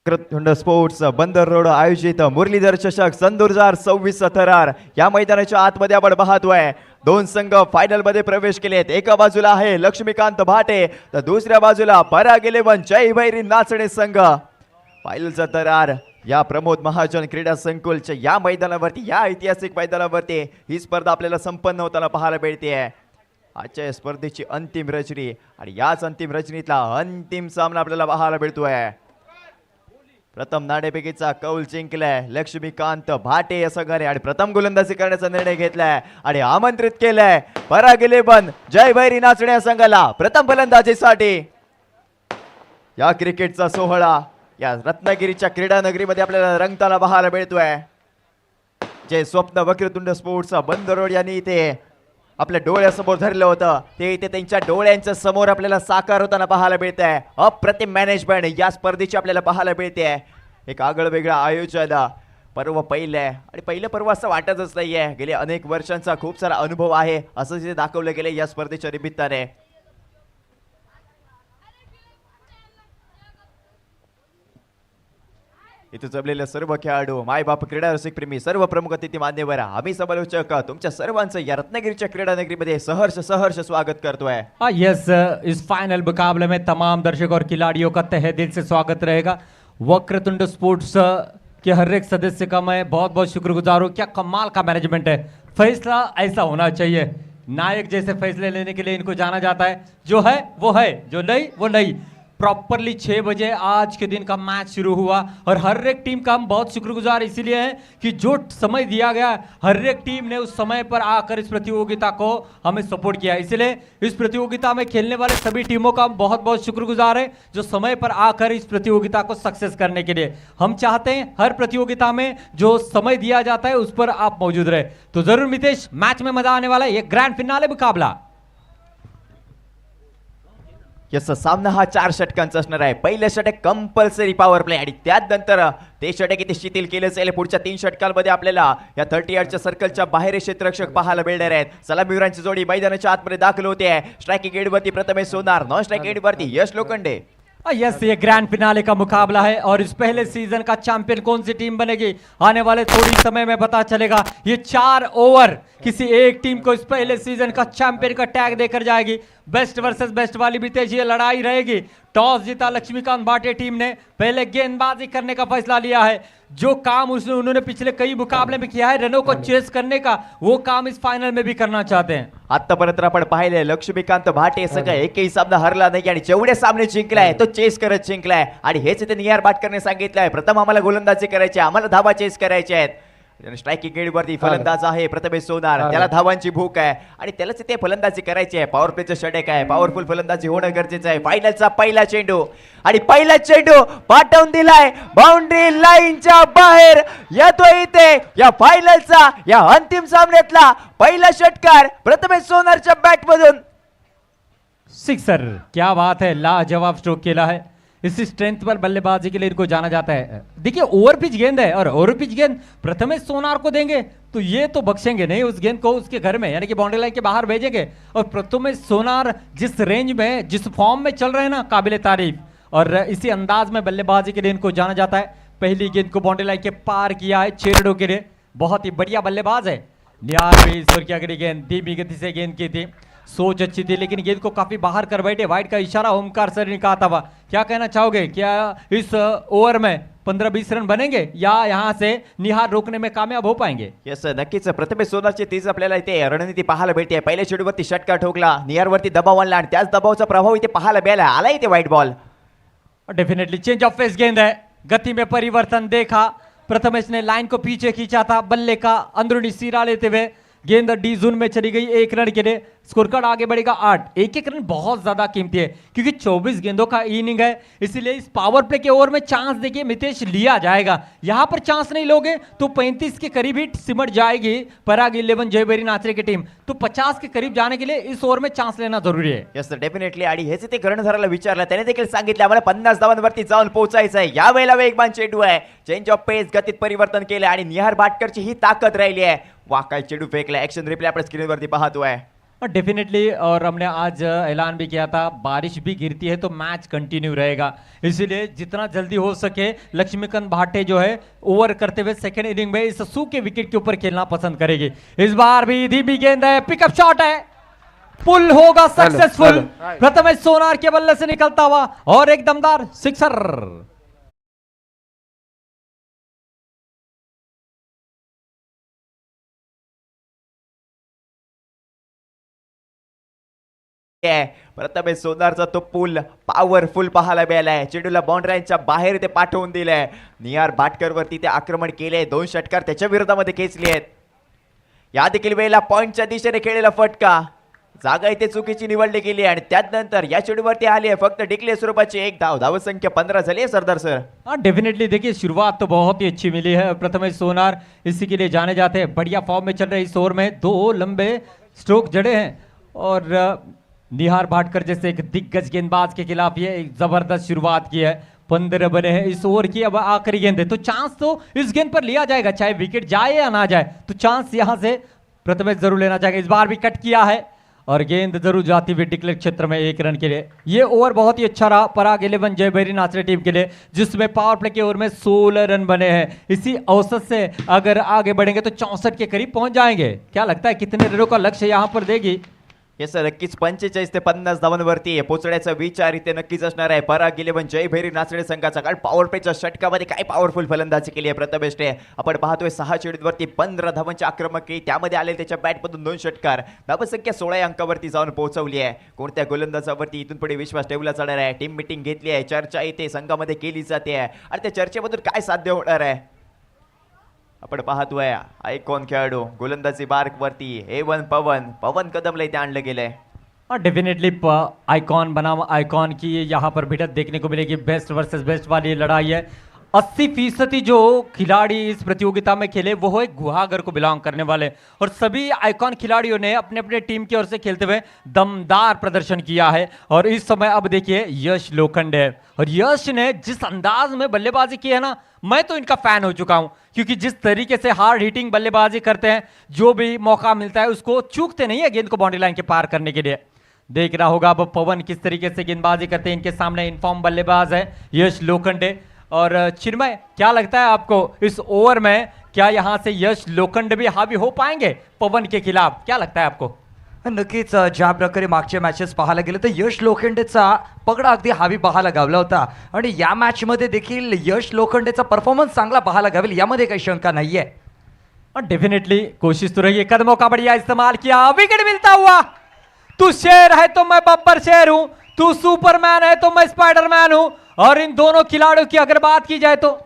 Vakratunda sports बंदर road आयोजित मुरलीधर चषक सन 2026 थरार या मैदानाच्या आतमध्ये आपण पाहतोय दोन संघ फायनल मध्ये प्रवेश केलेत. एका बाजूला आहे लक्ष्मीकांत भाटे तर दुसऱ्या बाजूला पराग 11 जय भैरी नाचणे संघ. फायनलचा थरार या प्रमोद महाजन क्रीडा संकुलच्या या मैदानावरती या ऐतिहासिक मैदानावरती ही स्पर्धा आपल्याला संपन्न होताना पाहायला मिळते. आजच्या या स्पर्धेची अंतिम रचनी आणि याच अंतिम रचनीतला अंतिम सामना आपल्याला पाहायला मिळतोय. प्रथम नाणेफेकीचा कौल जिंकलाय लक्ष्मीकांत भाटे या संघाने आणि प्रथम गोलंदाजी करण्याचा निर्णय घेतलाय आणि आमंत्रित केलाय पराग 11 जय भैरी नाचणे या संघाला प्रथम फलंदाजीसाठी. या क्रिकेटचा सोहळा या रत्नागिरीच्या क्रीडा नगरीमध्ये आपल्याला रंगताना पाहायला मिळतोय. जे स्वप्न वक्रतुंड स्पोर्ट्स बंद रोड यांनी इथे आपल्या डोळ्यासमोर धरलं होतं ते इथे त्यांच्या डोळ्यांच्या समोर आपल्याला साकार होताना पाहायला मिळत आहे. अप्रतिम मॅनेजमेंट या स्पर्धेची आपल्याला पाहायला मिळते. एक आगळं वेगळं आयोजन पर्व पहिलं आहे आणि पहिलं पर्व असं वाटतच नाहीये. गेले अनेक वर्षांचा खूप सारा अनुभव आहे असं जे दाखवलं गेलं या स्पर्धेच्या निमित्ताने. इथे जमलेले सर्व खेळाडू मायबाप क्रीडा रसिक प्रेमी सर्व प्रमुख अतिथी मान्यवर आम्ही समालोचक तुमच्या सर्वांचं या रत्नागिरीच्या क्रीडा नगरीमध्ये सहर्ष स्वागत करतोय. यस, इस फाइनल मुकाबले में तमाम दर्शकों और खिलाड़ियों का तहे दिल से स्वागत रहेगा. वक्रतुंड स्पोर्ट्स के हर एक सदस्य का मैं बहुत बहुत शुक्रगुजार हूँ. क्या कमाल का मैनेजमेंट है. फैसला ऐसा होना चाहिए. नायक जैसे फैसले लेने के लिए इनको जाना जाता है. जो है वो है, जो नहीं वो नहीं. प्रॉपरली 6 बजे आज के दिन का मैच शुरू हुआ और हर एक टीम का हम बहुत शुक्रगुजार इसीलिए हैं कि जो समय दिया गया हर एक टीम ने उस समय पर आकर इस प्रतियोगिता को हमें सपोर्ट किया. इसलिए इस प्रतियोगिता में खेलने वाले सभी टीमों का हम बहुत बहुत शुक्रगुजार हैं जो समय पर आकर इस प्रतियोगिता को सक्सेस करने के लिए. हम चाहते हैं हर प्रतियोगिता में जो समय दिया जाता है उस पर आप मौजूद रहे. तो जरूर मितेश, मैच में मजा आने वाला है. ये ग्रैंड फिनाले मुकाबला. यस, सामना हा 4 षटकांचा असणार आहे. पहिलं षटक कंपल्सरी पॉवर प्ले आणि त्यानंतर ते षटक इथे शिथिल केलं जाईल. पुढच्या 3 षटकांमध्ये आपल्याला या 30 यार्डच्या सर्कलच्या बाहेर क्षेत्ररक्षक पाहायला मिळणार आहेत. सलामीवीरांची जोडी मैदानाच्या आतमध्ये दाखल होते. स्ट्रायकिंग एंडवरती प्रथमेश सोनार, नॉन स्ट्राइकिंग एंडवरती यश लोखंडे. यस, ये ग्रैंड फिनाले का मुकाबला है और इस पहले सीजन का चैंपियन कौन सी टीम बनेगी आने वाले थोड़ी समय में पता चलेगा. ये 4 ओवर किसी एक टीम को इस पहले सीजन का चैंपियन का टैग देकर जाएगी. बेस्ट वर्सेस बेस्ट वाली बीतेज ये लड़ाई रहेगी. टॉस जीता लक्ष्मीकांत भाटे टीम ने पहले गेंदबाजी करने का फैसला लिया है. जो काम उन्होंने पिछले कई मुकाबले में किया है रनों को चेस करने का, वो काम इस फाइनल में भी करना चाहते हैं. आतापर्यंत आपण पाहिले लक्ष्मीकांत भाटे संघ एकही सामना हरला नाही आणि जेवढे सामने जिंकलाय तो चेस करत जिंकलाय आणि हेच इथे निहार बाटकरने सांगितलंय. प्रथम आम्हाला गोलंदाजी करायची, आम्हाला धावा चेस करायच्या आहेत. स्ट्रायकिंग एंडवरती फलंदाज आहे प्रथमेश सोनार, त्याला धावांची भूक आहे आणि त्यालाच ते फलंदाजी करायची आहे. पॉवर प्लेचं षटक आहे, पॉवरफुल फलंदाजी होणं गरजेचं आहे. फायनलचा पहिला चेंडू आणि पहिला चेंडू पाठवून दिलाय बाउंड्री लाईनच्या बाहेर. येतोय इथे या फायनलचा या अंतिम सामन्यातला पहिला षटकार प्रथमेश सोनारच्या बॅटमधून. सिक्सर. क्या बात है, लाजवाब स्ट्रोक खेला है. इसी स्ट्रेंथ पर बल्लेबाजी के लिए इनको जाना जाता है. देखिए ओवर पिच गेंद है और ओवर पिच गेंद प्रथमेश सोनार को देंगे तो ये तो बख्शेंगे नहीं उस गेंद को उसके घर में, यानी कि बाउंड्री लाइन के बाहर भेजेंगे. और प्रथमेश सोनार जिस रेंज में जिस फॉर्म में चल रहे हैं ना, काबिले तारीफ. और इसी अंदाज में बल्लेबाजी के लिए इनको जाना जाता है. पहली गेंद को बाउंड्री लाइन के पार किया है 6 रनों के लिए. बहुत ही बढ़िया बल्लेबाज है. निहार भी ईश्वर की अगली गेंद धीमी गति से गेंद की थी. सोच अच्छी थी लेकिन गेंद को काफी बाहर कर बैठे. वाइड का इशारा ओमकार सर ने कहा था. क्या कहना चाहोगे, क्या इस ओवर में 15-20 रन बनेंगे या यहां से निहार रोकने में कामयाब हो पाएंगे? यस, नक्कीच प्रथमेश सोनारची तीच आपल्याला इथे रणनीती पाहायला भेटते. पहिल्या चेंडूवरती षटकार ठोकला, निहारवरती दबाव आणला आणि त्याच दबावाचा प्रभाव इथे पाहायला मिळाला. आला इथे white ball. Definitely change of pace गेंद है. गति में परिवर्तन देखा. प्रथमेश ने लाइन को पीछे खींचा था. बल्ले का अंदरूनी सिरा लेते हुए गेंद डी जोन में चली गई 1 रन के लिए. स्कोर कार्ड आगे बढ़ेगा 8. एक रन बहुत ज्यादा कीमती है क्योंकि 24 गेंदों का इनिंग है. इसलिए इस पावर प्ले के ओवर में चांस देखिए मितेश लिया जाएगा. यहां पर चांस नहीं लोगे तो 35 के करीब ही सिमट जाएगी पराग 11 जय भैरी नाचणे की टीम. तो 50 के करीब जाने के लिए इस ओवर में चांस लेना जरूरी है. Yes, definitely. आणि हेच ते कर्णधाराला विचारलं, त्याने देखील सांगितलं आम्हाला 50 धावांवरती जाऊन पोहोचायचं आहे. यावेळेला वेगवान चेंडू आहे. चेंज ऑफ पेस, गतीत परिवर्तन केलं आणि निहार भाटकरची ही ताकद राहिली आहे. वा, काय चेंडू फेकला. ऍक्शन रिप्ले आपण स्क्रीनवरती पाहतोय. डेफिनेटली, और हमने आज ऐलान भी किया था बारिश भी गिरती है तो मैच कंटिन्यू रहेगा, इसीलिए जितना जल्दी हो सके लक्ष्मीकांत भाटे जो है ओवर करते हुए सेकंड इनिंग में इस सूखे विकेट के ऊपर खेलना पसंद करेगी। इस बार भी धीमी गेंद है, पिकअप शॉट है, पुल होगा सक्सेसफुल। प्रथमेश सोनार के बल्ले से निकलता हुआ और एक दमदार सिक्सर। प्रथमेश सोनारचा तो पूल पॉवरफुल पाहायला मिळालाय। चेंडूला बाउंड्रीच्या बाहेर ते पाठवून दिलंय। निहार भाटकर वरती ते आक्रमण केले, 2 षटकार त्याच्या विरोधामध्ये खेचले आहेत। या देखील वेळेला पॉइंटच्या दिशेने खेळलेला फटका, जागा इथे चुकीची निवडली गेली आणि त्यानंतर या चेंडूवरती आली आहे फक्त डिक्लेअर स्वरूपाची एक धाव। धावसंख्या 15 झाली है सरदार सर। हाँ डेफिनेटली, देखिए शुरुआत तो बहुत ही अच्छी मिली है प्रथमेश सोनार, इसी के लिए जाने जाते हैं। बढ़िया फॉर्म में चल रहे इस ओवर में 2 लंबे स्ट्रोक जड़े हैं और निहार भाटकर जैसे एक दिग्गज गेंदबाज के खिलाफ ये एक जबरदस्त शुरुआत की है। 15 बने हैं इस ओवर की, अब आखिरी गेंद है तो चांस तो इस गेंद पर लिया जाएगा, चाहे विकेट जाए या ना जाए तो चांस यहां से प्रथमेश जरूर लेना चाहेगा। इस बार भी कट किया है और गेंद जरूर जाती हुई डिक्लेयर क्षेत्र में 1 रन के लिए। ये ओवर बहुत ही अच्छा रहा पराग 11 जय भैरी नाचरे टीम के लिए, जिसमें पावर प्ले के ओवर में 16 रन बने हैं। इसी औसत से अगर आगे बढ़ेंगे तो 64 के करीब पहुंच जाएंगे। क्या लगता है कितने रनों का लक्ष्य यहां पर देगी? येस सर, नक्कीच 45 ते 50 धावांवरती पोहोचण्याचा विचार इथे नक्कीच असणार आहे पराग 11 जय भैरी नाचणे संघाचा। कारण पॉवर प्लेच्या षटकामध्ये काय पॉवरफुल फलंदाजी केली आहे प्रथमेशने। आपण पाहतोय 6 चेंडूंवरती 15 धावांची आक्रमक केली, त्यामध्ये आले त्याच्या बॅटमधून 2 षटकार। धावसंख्या 16 अंकावरती जाऊन पोहोचवली आहे। कोणत्या गोलंदाजावरती इथून पुढे विश्वास ठेवला जाणार आहे? टीम मीटिंग घेतली आहे, चर्चा इथे संघामध्ये केली जाते आहे आणि त्या चर्चेमधून काय साध्य होणार आहे आपण पाहतोय। आयकॉन खेळाडू गोलंदाजी बार्क वरती A1 पवन कदमला इथे आणलं गेलंय। डेफिनेटली आइकॉन बनाम आइकॉन की यहाँ पर भिड़ंत देखने को मिलेगी। बेस्ट वर्सेस बेस्ट वाली लड़ाई है। 80% जो खिलाड़ी इस प्रतियोगिता में खेले वो एक गुहागर को बिलोंग करने वाले, और सभी आइकॉन खिलाड़ियों ने अपने अपने टीम की ओर से खेलते हुए दमदार प्रदर्शन किया है। और इस समय अब देखिए यश लोखंडे, और यश ने जिस अंदाज में बल्लेबाजी की है ना, मैं तो इनका फैन हो चुका हूं, क्योंकि जिस तरीके से हार्ड हिटिंग बल्लेबाजी करते हैं, जो भी मौका मिलता है उसको चूकते नहीं है गेंद को बाउंड्री लाइन के पार करने के लिए। देख रहा होगा अब पवन किस तरीके से गेंदबाजी करते हैं। इनके सामने इनफॉर्म बल्लेबाज है यश लोखंडे। और चिन्मय, क्या लगता है आपको इस ओवर में क्या यहां से यश लोखंडे भी हावी हो पाएंगे पवन के खिलाफ? क्या लगता है आपको? नक्कीच ज्या प्रकारे मागचे मॅचेस पाहायला गेले तर यश लोखंडेचा पगडा अगदी हावी पाहायला गावला होता आणि या मॅचमध्ये देखील यश लोखंडेचा परफॉर्मन्स चांगला पाहायला गावेल, यामध्ये काही शंका नाहीये। और डेफिनेटली कोशिश तो रही है, कदमों का बढ़िया इस्तेमाल किया, विकेट मिलता हुआ। तू शेर है तो मैं बब्बर शेर हूं, तू सुपरमैन है तो मैं स्पाइडरमैन हूं। और इन दोनों खिलाड़ियों की अगर बात की जाए तो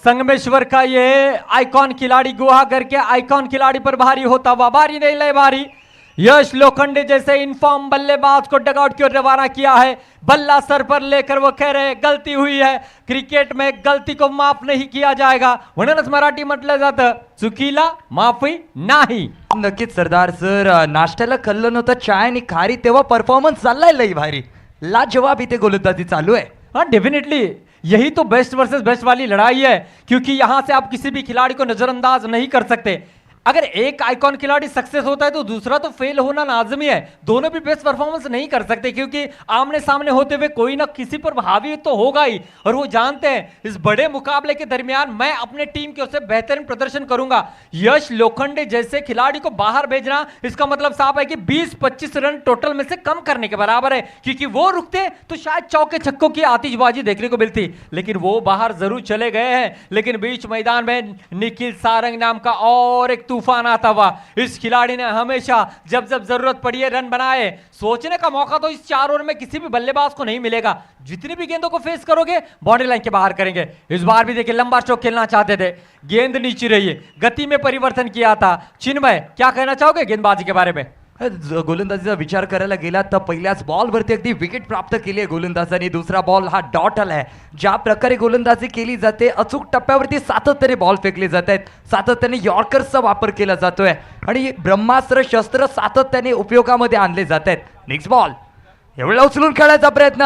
संगमेश्वर का ये आइकॉन खिलाड़ी गुहागर के आइकॉन खिलाड़ी पर भारी होता हुआ, भारी नहीं ले भारी यश लोखंडे जैसे इनफॉर्म बल्लेबाज को डगआउट की ओर रवाना किया है। बल्ला सर पर लेकर वो कह रहे गलती हुई है, क्रिकेट में गलती को माफ नहीं किया जाएगा, म्हणूनच मराठी म्हटलं जातं चुकीला माफी नाही। नक्कीच सरदार सर, नाश्त्याला खाल्लं नव्हतं चाय आणि खारी, तेव्हा परफॉर्मन्स चाललाय लई भारी, लाजवाब इथे गोलंदाजी चालू आहे। हाँ डेफिनेटली, यही तो बेस्ट वर्सेस बेस्ट वाली लड़ाई है, क्योंकि यहां से आप किसी भी खिलाड़ी को नजरअंदाज नहीं कर सकते। अगर एक आइकॉन खिलाड़ी सक्सेस होता है तो दूसरा तो फेल होना लाजमी है। दोनों भी बेस्ट परफॉर्मेंस नहीं कर सकते, क्योंकि आमने सामने होते हुए कोई ना किसी पर हावी तो होगा ही, और वो जानते हैं इस बड़े मुकाबले के दरमियान मैं अपने टीम की ओर से बेहतरीन प्रदर्शन करूंगा। यश लोखंडे जैसे खिलाड़ी को बाहर भेजना, इसका मतलब साफ है कि 20-25 रन टोटल में से कम करने के बराबर है, क्योंकि वो रुकते तो शायद चौके छक्कों की आतिशबाजी देखने को मिलती, लेकिन वो बाहर जरूर चले गए हैं। लेकिन बीच मैदान में निखिल सारंग नाम का और एक तूफान आता हुआ इस खिलाड़ी ने हमेशा जब जब जरूरत पड़ी है रन बनाए। सोचने का मौका तो इस 4 ओवर में किसी भी बल्लेबाज को नहीं मिलेगा, जितनी भी गेंदों को फेस करोगे बाउंड्री लाइन के बाहर करेंगे। इस बार भी देखिए लंबा स्ट्रोक खेलना चाहते थे, गेंद नीचे रही है, गति में परिवर्तन किया था। चिन्मय, क्या कहना चाहोगे गेंदबाजी के बारे में? गोलंदाजीचा विचार करायला गेला तर पहिल्याच बॉलवरती अगदी विकेट प्राप्त केली आहे गोलंदाजांनी। दुसरा बॉल हा डॉट आलाय। ज्या प्रकारे गोलंदाजी केली जाते, अचूक टप्प्यावरती सातत्याने बॉल फेकले जात आहेत, सातत्याने यॉर्कर्सचा वापर केला जातोय आणि ब्रह्मास्त्र शस्त्र सातत्याने उपयोगामध्ये आणले जात आहेत। नेक्स्ट बॉल एवढा उचलून खेळायचा प्रयत्न,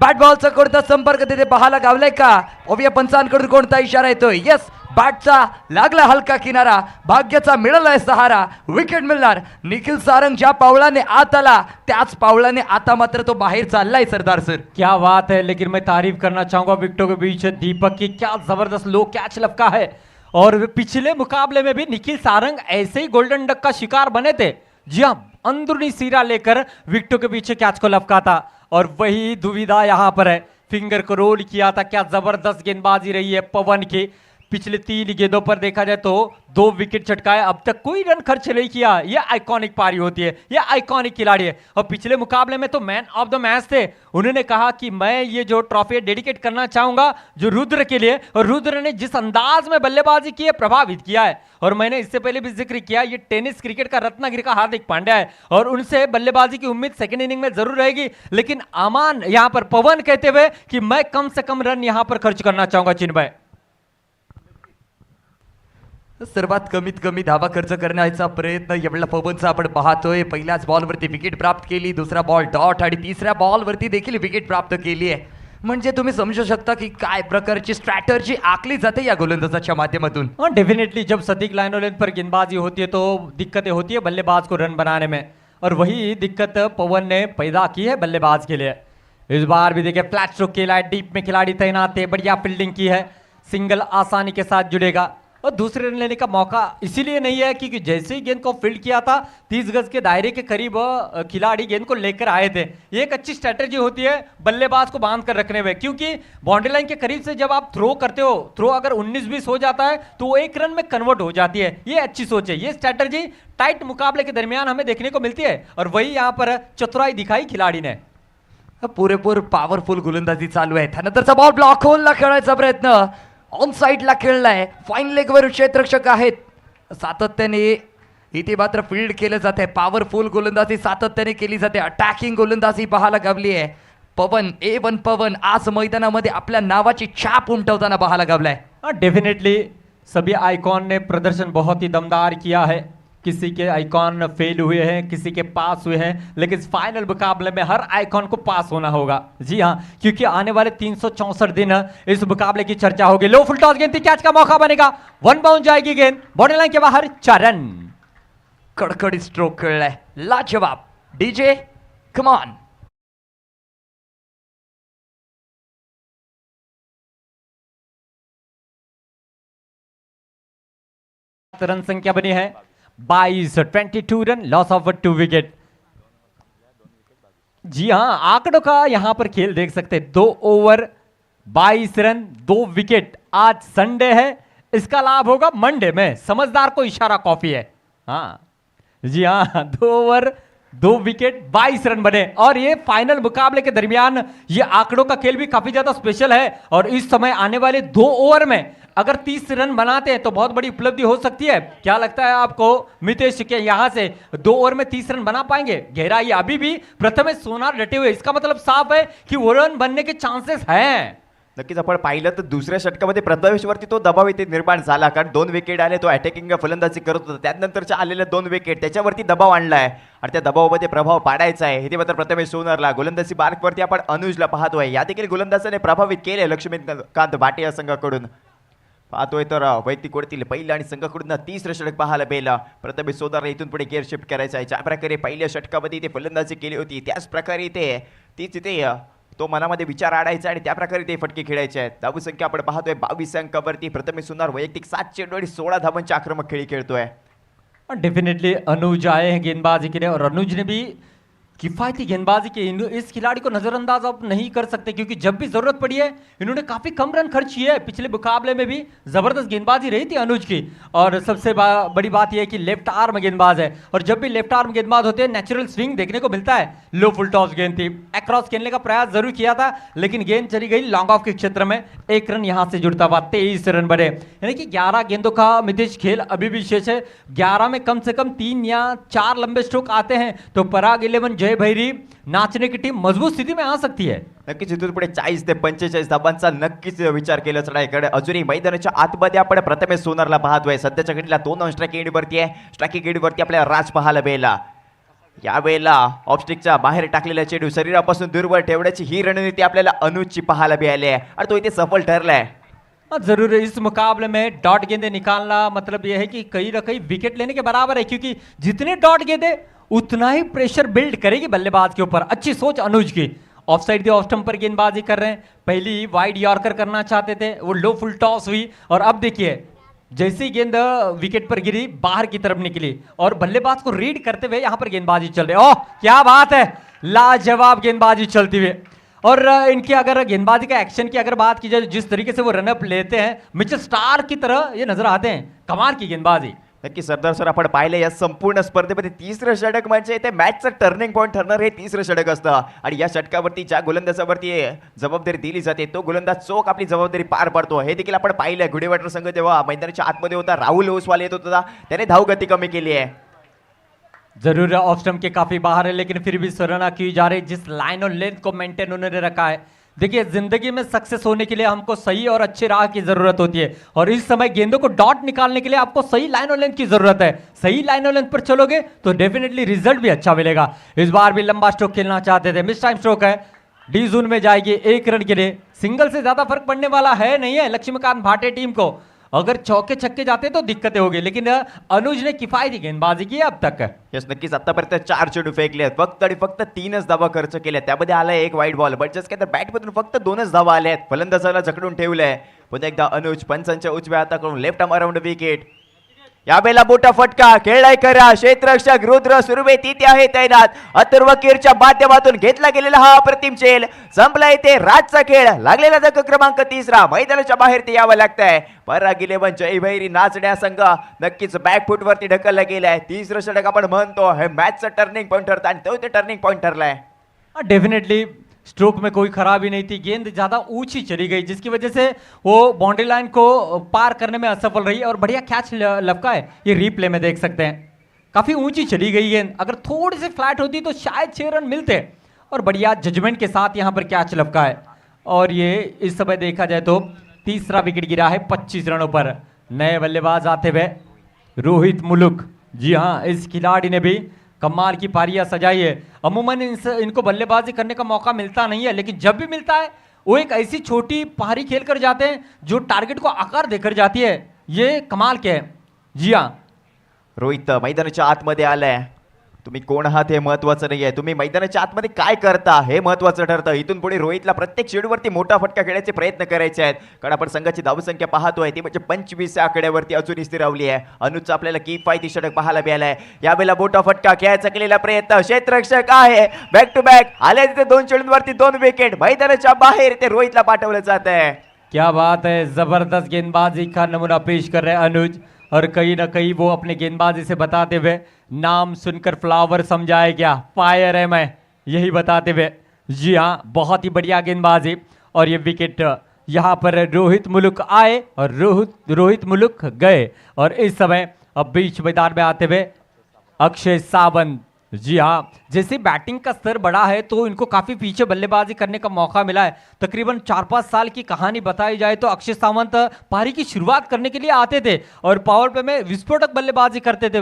बॅट बॉलचा कोणता संपर्क तिथे पाहायला गावलाय का? ओविया पंचांकडून कोणता इशारा येतोय? येस, बॅटचा लागला हलका किनारा, भाग्याचा मिळालाय सहारा, विकेट मिळणार. निखिल सारंग ज्या पावलाने आत आला त्याच पावलाने आता मात्र तो बाहेर चाललाय सरदार सर. क्या बात है, लेकिन मैं तारीफ करना चाहूंगा विकेटों के बीच दीपक की, क्या जबरदस्त लो कैच लपका है. और पिछले मुकाबले में भी निखिल सारंग ऐसे ही गोल्डन डक का शिकार बने थे. जी हाँ, अंदरूनी सिरा लेकर विकेटों के पीछे कैच को लपका था. और वही दुविधा यहाँ पर है, फिंगर को रोल किया था. क्या जबरदस्त गेंदबाजी रही है पवन की. पिछले 3 गेंदों पर देखा जाए तो 2 विकेट चटकाए, अब तक कोई रन खर्च नहीं किया. ये आइकॉनिक पारी होती है, ये आइकॉनिक खिलाड़ी है. और पिछले मुकाबले में तो मैन ऑफ द मैच थे. उन्होंने कहा कि मैं ये जो ट्रॉफी डेडिकेट करना चाहूंगा जो रुद्र के लिए. और रुद्र ने जिस अंदाज में बल्लेबाजी की है प्रभावित किया है. और मैंने इससे पहले भी जिक्र किया, ये टेनिस क्रिकेट का रत्नागिरी का हार्दिक पांड्या है. और उनसे बल्लेबाजी की उम्मीद सेकंड इनिंग में जरूर रहेगी. लेकिन अमान यहां पर पवन कहते हुए कि मैं कम से कम रन यहां पर खर्च करना चाहूंगा. चिन्मय, सर्वात कमीत कमी धावा खर्च करण्याचा प्रयत्न एवढा पवनचा आपण पाहतोय. पहिल्याच बॉलवरती विकेट प्राप्त केली, दुसरा बॉल डॉट आणि तिसऱ्या बॉलवरती देखील विकेट प्राप्त केली आहे. म्हणजे तुम्ही समजू शकता की काय प्रकारची स्ट्रॅटर्जी आखली जाते या गोलंदाजाच्या माध्यमातून. और डेफिनेटली जब सटीक लाइनों लेंथ पर गेंदबाजी होती है तो दिक्कतें होती है बल्लेबाज को रन बनाने में. और वही दिक्कत पवन ने पैदा की है बल्लेबाज के लिए. इस बार भी देखिए फ्लैट स्ट्रोक खेला है, डीप में खिलाड़ी तैनात है, बढ़िया फील्डिंग की है, सिंगल आसानी के साथ जुड़ेगा. और दूसरे रन लेने का मौका इसीलिए नहीं है क्योंकि जैसे ही गेंद को फील्ड किया था 30 गज के दायरे के करीब खिलाड़ी गेंद को लेकर आए थे. ये एक अच्छी स्ट्रैटेजी होती है बल्लेबाज को बांध कर रखने में, क्योंकि बाउंड्री लाइन के करीब से जब आप थ्रो करते हो, थ्रो अगर 19-20 हो जाता है तो वो 1 रन में कन्वर्ट हो जाती है. ये अच्छी सोच है. ये स्ट्रैटेजी टाइट मुकाबले के दरमियान हमें देखने को मिलती है. और वही यहाँ पर चतुराई दिखाई खिलाड़ी ने. पुरेपूर पॉवरफुल गोलंदाजी चालू आहे. त्यानंतरचा बॉल ब्लॉक होलला खेळायचा प्रयत्न, ऑन साइडला खेळलाय. फाईन लेगवर क्षेत्ररक्षक आहेत. सातत्याने इथे मात्र फील्ड केलं जाते. पॉवरफुल गोलंदाजी सातत्याने केली जाते. अटॅकिंग गोलंदाजी पाहायला गावली आहे. पवन A1 पवन आज मैदानामध्ये आपल्या नावाची छाप उमटवताना पाहायला गावलाय. डेफिनेटली सभी आइकॉन ने प्रदर्शन बहुत ही दमदार किया है. किसी के आइकॉन फेल हुए हैं, किसी के पास हुए हैं, लेकिन इस फाइनल मुकाबले में हर आइकॉन को पास होना होगा. जी हाँ, क्योंकि आने वाले 364 दिन इस मुकाबले की चर्चा होगी. लो फुल टॉस गेंद थी, कैच का मौका बनेगा, 1 बाउंड जाएगी गेंद, बॉर्डर लाइन के बाहर 4 रन. कडकडी स्ट्रोक खेळलाय, लाजवाब. DJ come on. रन संख्या बनी है 22 रन, लॉस ऑफ 2 विकेट. जी हाँ, आंकड़ों का यहां पर खेल देख सकते हैं. 2 ओवर 22 रन 2 विकेट. आज संडे है, इसका लाभ होगा मंडे में. समझदार को इशारा कॉफी है. हाँ जी हाँ, 2 ओवर 2 विकेट 22 रन बने. और ये फाइनल मुकाबले के दरमियान ये आंकड़ों का खेल भी काफी ज्यादा स्पेशल है. और इस समय आने वाले 2 ओवर में अगर 30 रन बनाते हैं तो बहुत बड़ी उपलब्धि हो सकती है. क्या लगता है आपको मितेश के यहां से 2 ओवर में 30 रन बना पाएंगे? गहराई अभी भी प्रथमेश सोनार डटे हुए, इसका मतलब साफ है कि वो रन बनने के चांसेस हैं. नक्कीच आपण पाहिलं तर दुसऱ्या षटकामध्ये प्रथमेशवरती तो दबाव इथे निर्माण झाला, कारण 2 विकेट आले, तो अटॅकिंग फलंदाजी करत होता. त्यानंतरच्या आलेल्या 2 विकेट त्याच्यावरती दबाव आणलाय आणि त्या दबावामध्ये प्रभाव पाडायचा आहे. इथे मात्र प्रथमेश सोनारला गोलंदाजी मार्कवरती आपण अनुजला पाहतोय. या देखील गोलंदाजाने प्रभावित केले लक्ष्मीकांत भाटे या संघाकडून. पाहतोय तर वैयक्तिक ओढतील पहिलं आणि संघाकडून 30रं षटक पाहायला मिळालं. प्रथमेश सोनारला इथून पुढे गेअर शिफ्ट करायचा आहे. ज्या प्रकारे पहिल्या षटकामध्ये ते फलंदाजी केली होती त्याच प्रकारे तीच इथे तो मनामध्ये विचार आडायचा आणि त्या प्रकारे ते फटके खेळायचे आहेत. धाव संख्या आपण पाहतोय 22 अंकावरती. प्रथमेश सोनार वैयक्तिक 7 चेंडू आणि 16 धावांची आक्रमक खेळी खेळतोय. डेफिनेटली अनुज आए हैं गेंदबाजी के लिए और अनुज ने भी किफायती गेंदबाजी के इस खिलाड़ी को नजरअंदाज आप नहीं कर सकते, क्योंकि जब भी जरूरत पड़ी है इन्होंने काफी कम रन खर्च किए. पिछले मुकाबले में भी जबरदस्त गेंदबाजी रही थी अनुज की. और सबसे बड़ी बात यह है कि लेफ्ट आर्म गेंदबाज है और जब भी लेफ्ट आर्म गेंदबाज होते हैं नेचुरल स्विंग देखने को मिलता है. लो फुल टॉस गेंद थी, अक्रॉस खेलने का प्रयास जरूर किया था लेकिन गेंद चली गई लॉन्ग ऑफ के क्षेत्र में. 1 रन यहां से जुड़ता हुआ 23 रन बने. यानी कि 11 गेंदों का मितेश खेल अभी भी शेष है. 11 में कम से कम 3 या 4 लंबे स्ट्रोक आते हैं तो पराग 11 जय भैरी नाचने की टीम मजबूत स्थिती में आ सकती है. नक्कीच इथून पुढे 40 ते 45 धाबांचा नक्कीच विचार केलाच नाही. इकडे अजूनही मैदानाच्या आतमध्ये आपण प्रथमेश सोनारला पाहतोय. सध्याच्या घडीला 2 स्ट्रायकिंग एंडवरती आहे. स्ट्रायकिंग एंडवरती आपल्याला राज पाहायला मिळाला. यावेळेला ऑफस्टिकच्या बाहेर टाकलेला चेंडू शरीरापासून दूरवर ठेवण्याची ही रणनीती आपल्याला अनुजची पाहायला मिळाली आहे आणि तो इथे सफल ठरलाय. हाँ, जरूर है। इस मुकाबले में डॉट गेंदे निकालना मतलब यह है कि कहीं ना कहीं विकेट लेने के बराबर है, क्योंकि जितने डॉट गेंदे उतना ही प्रेशर बिल्ड करेगी बल्लेबाज के ऊपर। अच्छी सोच अनुज की। ऑफ साइड ऑफ स्टंप पर गेंदबाजी कर रहे हैं। पहली वाइड यॉर्कर करना चाहते थे, वो लो फुल टॉस हुई और अब देखिए जैसी गेंद विकेट पर गिरी बाहर की तरफ निकली और बल्लेबाज को रीड करते हुए यहां पर गेंदबाजी चल रही है। ओह क्या बात है, लाजवाब गेंदबाजी चलती हुई। और इनकी अगर गेंदबाजी का एक्शन की अगर बात की जाए, जिस तरीके से वो रनअप लेते हैं मिचेल स्टार्क की तरह ये नजर आते हैं। कमाल की गेंदबाजी। नक्की सरदार सर, आपण पाहिलं या संपूर्ण स्पर्धेमध्ये तिसरं षटक म्हणजे ते मॅचचं टर्निंग पॉईंट ठरणार हे तिसरं षटक असतं आणि या षटकावरती ज्या गोलंदाजावरती जबाबदारी दिली जाते तो गोलंदाज चोख आपली जबाबदारी पार पाडतो हे देखील आपण पाहिलं. गुढीवाटर संघ तेव्हा मैदानाच्या आतमध्ये होता, राहुल ओसवाल येत होता, त्याने धावगती कमी केली आहे. जरूर ऑफ स्टंप के काफी बाहर है, लेकिन फिर भी सराहना की जा रही जिस लाइन और लेंथ को मेंटेन उन्होंने रखा है। देखिए जिंदगी में सक्सेस होने के लिए हमको सही और अच्छे राह की जरूरत होती है और इस समय गेंदों को डॉट निकालने के लिए आपको सही लाइन और लेंथ की जरूरत है। सही लाइन और लेंथ पर चलोगे तो डेफिनेटली रिजल्ट भी अच्छा मिलेगा। इस बार भी लंबा स्ट्रोक खेलना चाहते थे, मिस टाइम स्ट्रोक है, डी जोन में जाएगी 1 रन के लिए। सिंगल से ज्यादा फर्क पड़ने वाला है नहीं है लक्ष्मीकांत भाटे टीम को। अगर चौके छक्के जाते तो दिक्कतें होगी, लेकिन अनुज ने किफायती गेंदबाजी की अब तक। यस, नक्कीच आतापर्यंत 4 चेंडू फेकले आहेत, फक्त आणि फक्त 3च धावा खर्च केल्या, त्यामध्ये आलाय 1 वाईट बॉल. बट जस्ट काय तर बॅटमधून फक्त 2च धावा आल्या आहेत. फलंदाजाला जखडून ठेवलंय. पुन्हा एकदा अनुज पंचांच्या उजव्या हाताकडून लेफ्ट आर्म अराउंड विकेट. यावेळेला मोठा फटका खेळलाय करा. क्षेत्ररक्षक रुद्र सुर्वे तिथे आहे तैनात. अथर्व कीरच्या माध्यमातून घेतला गेलेला हा अप्रतिम चेल. संपला इथे राजचा खेळ. लागलेला धक्का क्रमांक 3. मैदानाच्या बाहेर ते यावं लागतंय. पराग 11 जय भैरी नाचण्या संघ नक्कीच बॅकफूट वरती ढकलला गेलाय. तिसरं षटक आपण म्हणतो हे मॅचचं टर्निंग पॉईंट ठरतं आणि तो ते टर्निंग पॉईंट ठरलाय. डेफिनेटली स्ट्रोक में कोई खराबी नहीं थी, गेंद ज्यादा ऊंची चली गई जिसकी वजह से वो बाउंड्री लाइन को पार करने में असफल रही और बढ़िया कैच लपका है। ये रीप्ले में देख सकते हैं, काफी ऊंची चली गई गेंद। अगर थोड़ी सी फ्लैट होती तो शायद 6 रन मिलते और बढ़िया जजमेंट के साथ यहाँ पर कैच लपका है। और ये इस समय देखा जाए तो तीसरा विकेट गिरा है 25 रनों पर। नए बल्लेबाज आते हुए रोहित मुलुक, जी हाँ इस खिलाड़ी ने भी कमाल की पारियां सजाई है। अमूमन इनको बल्लेबाजी करने का मौका मिलता नहीं है, लेकिन जब भी मिलता है वो एक ऐसी छोटी पारी खेल कर जाते हैं जो टारगेट को आकार देकर जाती है। ये कमाल के है। जी हाँ, रोहित मैदानाच्या आतमध्ये आलाय. तुम्ही कोण आहात हे महत्वाचं नाहीये, तुम्ही मैदानाच्या आतमध्ये काय करता हे महत्वाचं ठरतं. इथून पुढे रोहितला प्रत्येक चेंडूवरती मोठा फटका खेळायचे प्रयत्न करायचे आहेत, कारण आपण संघाची धावसंख्या पाहतोय ती म्हणजे 25 आकड्यावरती अजूनही स्थिरावली आहे. अनुजचा आपल्याला किफायती षटक पाहायला मिळालाय. यावेळेला मोठा फटका खेळायचा केलेला प्रयत्न. क्षेत्ररक्षक आहे, बॅक टू बॅक आले तिथे 2 चेंडूंवरती 2 विकेट. मैदानाच्या बाहेर ते रोहितला पाठवलं जात आहे. क्या बात है, जबरदस्त गेंदबाजी का नमूना पेश कर रहे हैं अनुज और कहीं ना कहीं वो अपने गेंदबाजी से बताते हुए नाम सुनकर फ्लावर समझाए क्या, फायर है मैं, यही बताते हुए। जी हाँ, बहुत ही बढ़िया गेंदबाजी और ये विकेट यहाँ पर रोहित मुलुक आए और रोहित मुलुक गए। और इस समय अब बीच मैदान में आते हुए अक्षय सावंत। जी हाँ, जैसे बैटिंग का स्तर बढ़ा है तो इनको काफी पीछे बल्लेबाजी करने का मौका मिला है। तकरीबन 4-5 साल की कहानी बताई जाए तो अक्षय सावंत पारी की शुरुआत करने के लिए आते थे और पावर प्ले में विस्फोटक बल्लेबाजी करते थे।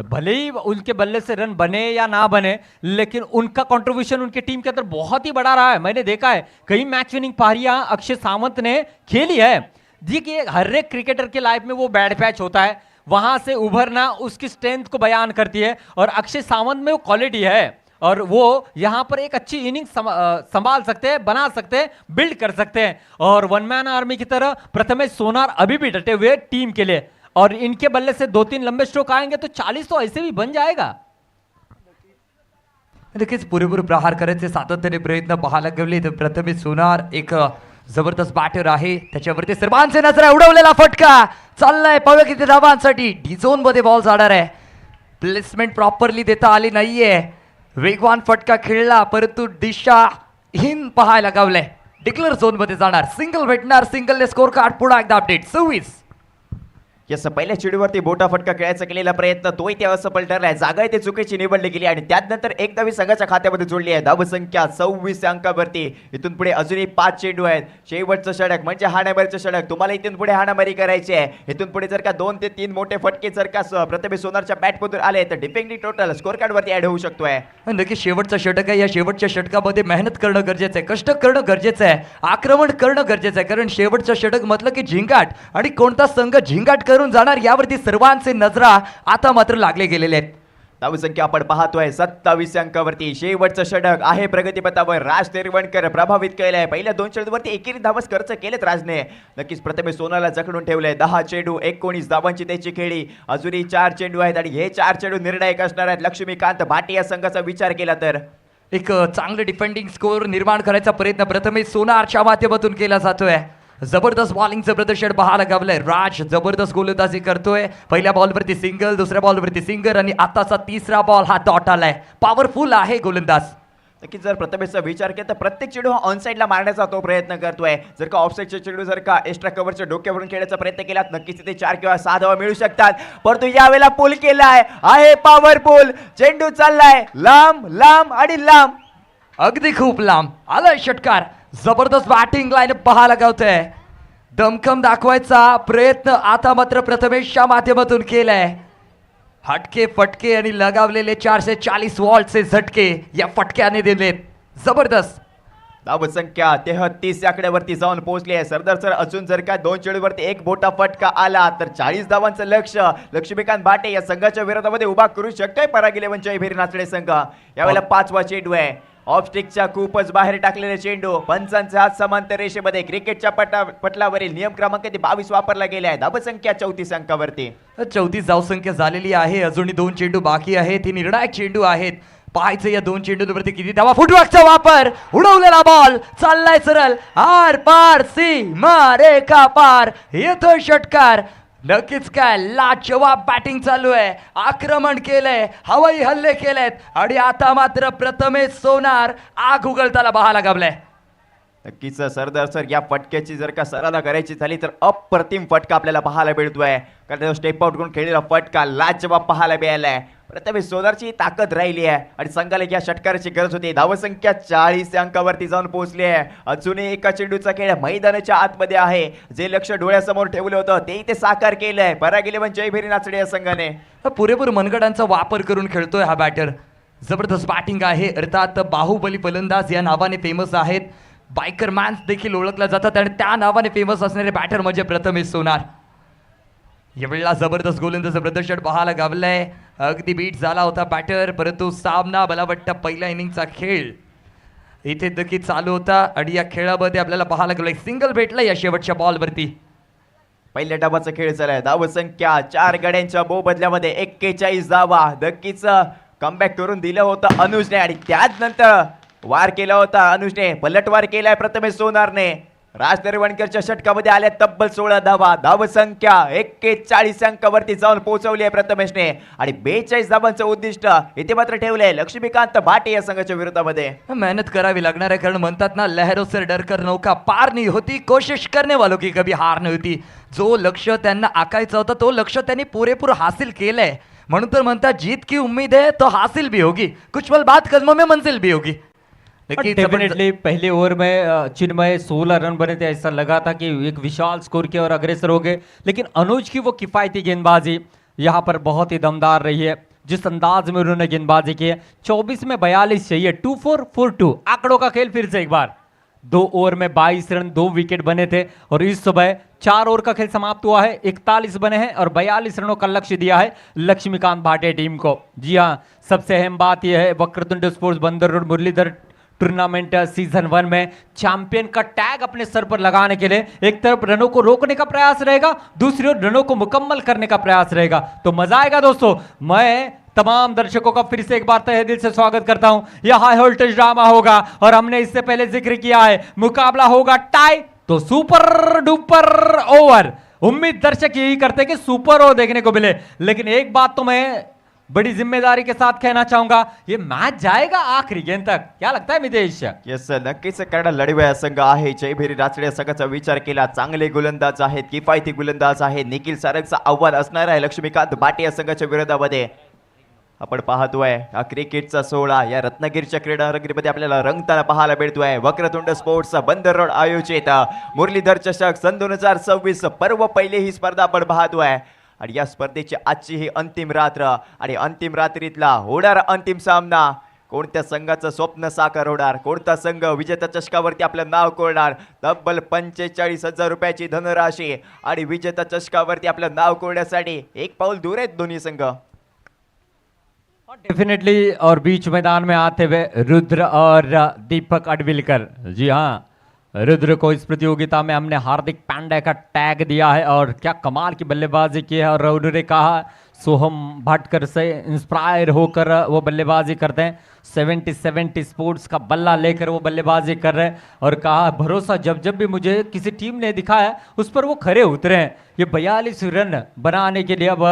भले ही उनके बल्ले से रन बने या ना बने, लेकिन उनका कंट्रीब्यूशन उनके टीम के अंदर बहुत ही बड़ा रहा है। मैंने देखा है कई मैच विनिंग पारियां अक्षय सावंत ने खेली है। देखिए हर एक क्रिकेटर के लाइफ में वो बैड पैच होता है, वहां से उभरना उसकी स्ट्रेंथ को बयान करती है और अक्षय सावंत में वो क्वालिटी है और वो यहां पर एक अच्छी इनिंग संभाल सकते हैं, बना सकते हैं, बिल्ड कर सकते हैं। और 1 मैन आर्मी की तरह प्रथमेश सोनार अभी भी डटे हुए टीम के लिए और इनके बल्ले से 2-3 लंबे स्ट्रोक आएंगे तो 40 तो ऐसे भी बन जाएगा। नक्कीच पुरेपूर प्रहार करायचे सातत्याने प्रयत्न पाहायला गेले तर प्रथमेश सोनार एक जबरदस्त बॅटर आहे, त्याच्यावरती सर्वांचे नजर उडवलेला फटका चाललाय पवे किती धावांसाठी. डी झोन मध्ये बॉल जाणार आहे, प्लेसमेंट प्रॉपरली देता आली नाहीये. वेगवान फटका खेळला परंतु दिशा हिन पाहायला गावलंय. डिक्लेअर झोन मध्ये जाणार, सिंगल भेटणार, सिंगलने स्कोर कार्ड पुन्हा एकदा अपडेट 26. यस, पहिल्या चेंडूवरती बोटा फटका खेळायचा केलेला प्रयत्न तोही ते असफल ठरलाय. जागा ते चुकीची निवडली गेली आणि त्यानंतर एक धावी संघाच्या खात्यामध्ये जोडली आहे. धावसंख्या 26 अंकावरती. इथून पुढे अजूनही 5 चेंडू आहेत. शेवटचं षटक म्हणजे हाणामारीचं षटक. तुम्हाला इथून पुढे हाणामारी करायची आहे. इथून पुढे जर का 2 ते 3 मोठे फटके जर का प्रथमेश सोनारच्या बॅटमधून आले तर डिफेंडिंग टोटल स्कोर कार्ड वरती ऍड होऊ शकतोय. नक्की शेवटचं षटक आहे. या शेवटच्या षटकामध्ये मेहनत करणं गरजेचं आहे, कष्ट करणं गरजेचं आहे, आक्रमण करणं गरजेचं आहे. कारण शेवटचं षटक म्हटलं की झिंगाट आणि कोणता संघ झिंगाट करून जाणार यावरती सर्वांचे नजरा आता मात्र लागले गेलेले आहेत. धावसंख्या आपण पाहतोय 27 अंकावरती. शेवटचं षटक आहे प्रगतीपथावर. राज तेरवणकर प्रभावित केलंय. पहिल्या 2 चेंडूवरती एकेरी धावस खर्च केलेत राजने. नक्कीच प्रथमेश सोनाला जखडून ठेवलंय. 10 चेंडू 19 धावांची त्याची खेळी. अजूनही 4 चेंडू आहेत आणि हे 4 चेंडू निर्णायक असणार आहेत. लक्ष्मीकांत भाटे या संघाचा विचार केला तर एक चांगलं डिफेंडिंग स्कोर निर्माण करायचा प्रयत्न प्रथमेश सोनारच्या माध्यमातून केला जातोय. जबरदस्त बॉलिंगचं प्रदर्शन पाहायला गावलंय. राज जबरदस्त गोलंदाजी करतोय. पहिल्या बॉलवरती सिंगल, दुसऱ्या बॉलवरती सिंगल आणि आताचा तिसरा बॉल हा डॉट आलाय. पॉवरफुल आहे गोलंदाज. नक्कीच जर प्रथमेशचा विचार केला तर प्रत्येक चेंडू हा ऑनसाईडला मारण्याचा तो प्रयत्न करतोय. जर का ऑफसाईडचे चेंडू जर का एक्स्ट्रा कव्हरच्या डोक्यावरून खेळण्याचा प्रयत्न केला नक्कीच तिथे 4 किंवा 6 धावा मिळू शकतात. परंतु यावेळेला पूल केलाय आहे पॉवरफुल. चेंडू चाललाय लांब लांब आणि लांब, अगदी खूप लांब आलाय षटकार. जबरदस्त बॅटिंग लाईन पाहायला गावतंय. दमखम दाखवायचा प्रयत्न आता मात्र प्रथमेशच्या माध्यमातून केलाय. हटके फटके आणि लगावलेले 440 वॉल्टचे झटके या फटक्याने दिलेत. जबरदस्त. धावसंख्या 33 आकड्यावरती जाऊन पोहोचली आहे. सरदार सर अजून जर का 2 चेंडूवरती एक मोठा फटका आला तर 40 धावांचं लक्ष्य लक्ष्मीकांत भाटे या संघाच्या विरोधामध्ये उभा करू शकतोय पराग 11 जयभीर नाचडे संघ. यावेळेला 5वा चेंडू आहे. ऑफ स्टिकच्या खूपच बाहेर टाकलेले चेंडू. पंचांचे हात समांतर रेषेमध्ये. क्रिकेटच्या पटलावरील नियम क्रमांक 22 वापरला गेला आहे. धावसंख्या 34 अंकावरती. 34 धावसंख्या झालेली आहे. अजूनही 2 चेंडू बाकी आहेत. ही निर्णायक चेंडू आहेत. पाहायचं या 2 चेंडूंवरती किती धावा. फुटवर्कचा वापर. उडवलेला बॉल चाललाय सरळ आर पार सीमा रेखा पार. येतोय षटकार. नक्कीच काय लाजवाब बॅटिंग चालू आहे. आक्रमण केलंय, हवाई हल्ले केलेत आणि आता मात्र प्रथमेश सोनार आग उघडताना पाहायला गावलाय. नक्कीच सरदार सर या फटक्याची जर का सराहना करायची झाली तर अप्रतिम फटका आपल्याला पाहायला मिळतोय. कारण स्टेप आउट करून खेळलेला फटका लाजवाब पाहायला मिळालाय. प्रथमेश सोनारची ताकद राहिली आहे आणि संघाला या षटकाराची गरज होती. धावसंख्या 40 अंकावरती जाऊन पोहोचली आहे. अजूनही एका चेंडूचा खेळ मैदानाच्या आतमध्ये आहे. जे लक्ष डोळ्यासमोर ठेवलं होतं ते इथे साकार केलंय पराग 11 जयभीर नाचडे या संघाने. पुरेपूर मनगडांचा वापर करून खेळतोय हा बॅटर. जबरदस्त बॅटिंग आहे. अर्थात बाहुबली फलंदाज या नावाने फेमस आहेत. बायकर मॅन्स देखील ओळखला जातात आणि त्या नावाने फेमस असणारे बॅटर म्हणजे प्रथमेश सोनार. यावेळेला जबरदस्त गोलंदाज प्रदर्शन पाहायला गावलंय. अगदी बीट झाला होता बॅटर, परंतु सामना मला वाटतं पहिल्या इनिंगचा खेळ इथे देखील चालू होता आणि या खेळामध्ये आपल्याला पाहायला गेलं सिंगल भेटला या शेवटच्या बॉलवरती. पहिल्या डावाचा खेळ चाललाय. धावसंख्या 4 गड्यांच्या बदल्यामध्ये 41 धावा. नक्कीच कमबॅक करून दिलं होतं अनुजने आणि त्यानंतर वार केला होता अनुजने. पलटवार केलाय प्रथमेश सोनारने. राज तेरवणकरच्या षटकामध्ये आल्या तब्बल 16 धावा. धावसंख्या 41 अंकावरती जाऊन पोहोचवली आहे प्रथमेशने आणि 42 धावांचं उद्दिष्ट इथे मात्र ठेवलंय लक्ष्मीकांत भाटे या संघाच्या विरोधामध्ये. मेहनत करावी लागणार आहे. कारण म्हणतात ना लहरों से डरकर नौका पार नहीं होती, कोशिश करने वालों की कभी हार नहीं होती. जो लक्ष्य त्यांना आकायचं होतं तो लक्ष्य त्यांनी पुरेपूर हासिल केलंय. म्हणून तर म्हणतात जीत की उम्मीद है तो हासिल भी होगी, कुछ पल बाद कदमों में मंजिल भी होगी. डेफिनेटली पहले ओवर में चिन्मय 16 रन बने थे. ऐसा लगा था कि एक विशाल स्कोर की ओर अग्रसर हो गए, लेकिन अनुज की वो किफ़ायती गेंदबाजी यहाँ पर बहुत ही दमदार रही है. जिस अंदाज में उन्होंने गेंदबाजी की है. 24 में 42 चाहिए. 2-4-4-2 आंकड़ों का खेल फिर से एक बार. 2 ओवर में 22 रन, 2 विकेट बने थे और इस सुबह 4 ओवर का खेल समाप्त हुआ है. 41 बने हैं और 42 रनों का लक्ष्य दिया है लक्ष्मीकांत भाटे टीम को. जी हाँ, सबसे अहम बात यह है वक्रतुंड स्पोर्ट्स बंदर रोड मुरलीधर टूर्नामेंट सीजन 1 में चैंपियन का टैग अपने सर पर लगाने के लिए एक तरफ रनों को रोकने का प्रयास रहेगा, दूसरी ओर रनों को मुकम्मल करने का प्रयास रहेगा. तो मजा आएगा दोस्तों. मैं तमाम दर्शकों का फिर से एक बार तहे दिल से स्वागत करता हूं. यह हाई वोल्टेज ड्रामा होगा और हमने इससे पहले जिक्र किया है मुकाबला होगा टाई तो सुपर डुपर ओवर. उम्मीद दर्शक यही करते हैं कि सुपर ओवर देखने को मिले, लेकिन एक बात तो मैं बड़ी जिम्मेदारी के साथ कहना चाहूंगा ये मैच जाएगा आखिरी गेंद तक, क्या लगता है मितेश? येस नक्कीच कारण लढवया संघ आहे. जयभीरी राचडे या संघाचा विचार केला, चांगले गोलंदाज आहेत, किफायती गोलंदाज आहेत. निखिल सारंगचा आव्हान असणार आहे लक्ष्मीकांत भाटे या संघाच्या विरोधामध्ये. आपण पाहतोय हा क्रिकेटचा सोहळा या रत्नागिरीच्या क्रीडानगरीमध्ये आपल्याला रंगताना पाहायला मिळतोय. वक्रतुंड स्पोर्ट्स बंदर रोड आयोजित मुरलीधर चषक सन 2026 पर्व पहिले ही स्पर्धा आपण पाहतोय. आणि या स्पर्धेची आजची ही अंतिम रात्र आणि अंतिम रात्रीतला होणारा अंतिम सामना कोणत्या संघाचं स्वप्न साकार होणार, कोणता संघ विजेता चषकावरती आपलं नाव कोरणार. तब्बल 45,000 रुपयाची धनराशी आणि विजेता चषकावरती आपलं नाव कोरण्यासाठी एक पाऊल दूर आहेत दोन्ही संघ. डेफिनेटली और बीच मैदान में आते हुए रुद्र और दीपक अडविलकर. जी हाँ, रुद्र को इस प्रतियोगिता में हमने हार्दिक पांड्या का टैग दिया है और क्या कमाल की बल्लेबाजी की है. और रुद्र ने कहा सोहम भाटकर से इंस्पायर होकर वो बल्लेबाजी करते हैं. 70 स्पोर्ट्स का बल्ला लेकर वो बल्लेबाजी कर रहे हैं और कहा भरोसा जब जब भी मुझे किसी टीम ने दिखाया उस पर वो खरे उतरे हैं. ये 42 रन बनाने के लिए अब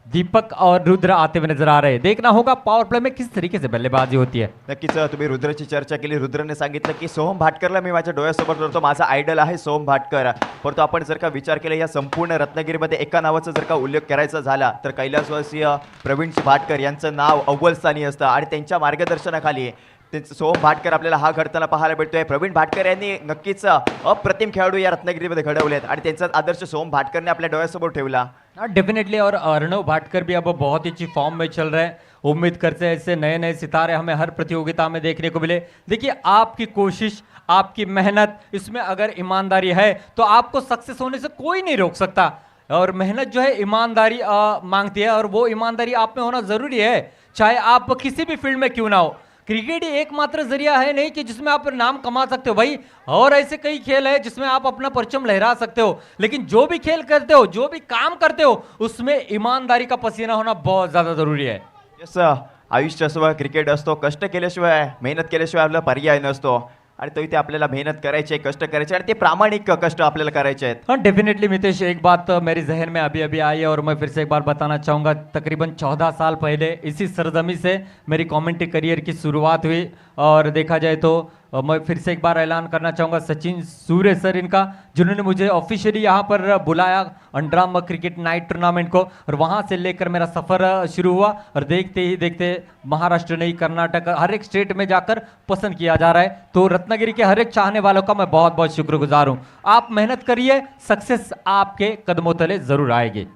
दीपक और रुद्र आते हुए नजर आ रहे हैं. देखना होगा पॉवर प्ले में किस तरीके से बल्लेबाजी होती है. नक्कीच तुम्ही रुद्रची चर्चा केली. रुद्रने सांगितलं की सोहम भाटकरला मी माझ्या डोळ्यासमोर धरतो, माझा आयडल आहे सोहम भाटकर. परंतु आपण जर का विचार केला या संपूर्ण रत्नागिरीमध्ये एका नावाचा जर का उल्लेख करायचा झाला तर कैलासवासीय प्रवीण भाटकर यांचं नाव अव्वल स्थानी असतं. आणि त्यांच्या मार्गदर्शनाखाली सोहम भाटकर आपल्याला हा घडताना पाहायला भेटतोय. प्रवीण भाटकर यांनी नक्कीच अप्रतिम खेळाडू या रत्नागिरीमध्ये घडवलेत आणि त्यांचा आदर्श सोहम भाटकरने आपल्या डोळ्यासमोर ठेवला. डेफिनेटली. और अर्णव भाटकर भी अब बहुत ही अच्छी फॉर्म में चल रहे हैं. उम्मीद करते हैं ऐसे नए नए सितारे हमें हर प्रतियोगिता में देखने को मिले. देखिए आपकी कोशिश, आपकी मेहनत, इसमें अगर ईमानदारी है तो आपको सक्सेस होने से कोई नहीं रोक सकता. और मेहनत जो है ईमानदारी मांगती है और वो ईमानदारी आप में होना जरूरी है, चाहे आप किसी भी फील्ड में क्यों ना हो. क्रिकेट ही एकमात्र जरिया है नहीं कि जिसमें आप नाम कमा सकते हो भाई, और ऐसे कई खेल है जिसमें आप अपना परचम लहरा सकते हो. लेकिन जो भी खेल करते हो, जो भी काम करते हो, उसमें ईमानदारी का पसीना होना बहुत ज्यादा जरूरी है. यस आयुष्य असो क्रिकेट असतो, कष्ट केल्याशिवाय मेहनत केल्याशिवाय आपला पर्याय नसतो. आणि तो इथे आपल्याला मेहनत करायची आहे, कष्ट करायचे आणि ते प्रामाणिक कष्ट आपल्याला करायचे आहेत. हाँ डेफिनेटली मितेश, एक बात मेरे जहन में अभी अभी आई है और मैं फिर से एक बार बताना चाहूँगा. तकरीबन 14 साल पहले इसी सरजमी से मेरी कमेंट्री करियर की शुरुआत हुई. और देखा जाए तो मैं फिर से एक बार ऐलान करना चाहूँगा सचिन सूर्य सर इनका, जिन्होंने मुझे ऑफिशियली यहाँ पर बुलाया अंडराम क्रिकेट नाइट टूर्नामेंट को. और वहाँ से लेकर मेरा सफ़र शुरू हुआ और देखते ही देखते महाराष्ट्र नहीं, कर्नाटक, हर एक स्टेट में जाकर पसंद किया जा रहा है. तो रत्नागिरी के हर एक चाहने वालों का मैं बहुत बहुत शुक्रगुजार हूँ. आप मेहनत करिए, सक्सेस आपके कदमों तले जरूर आएगी.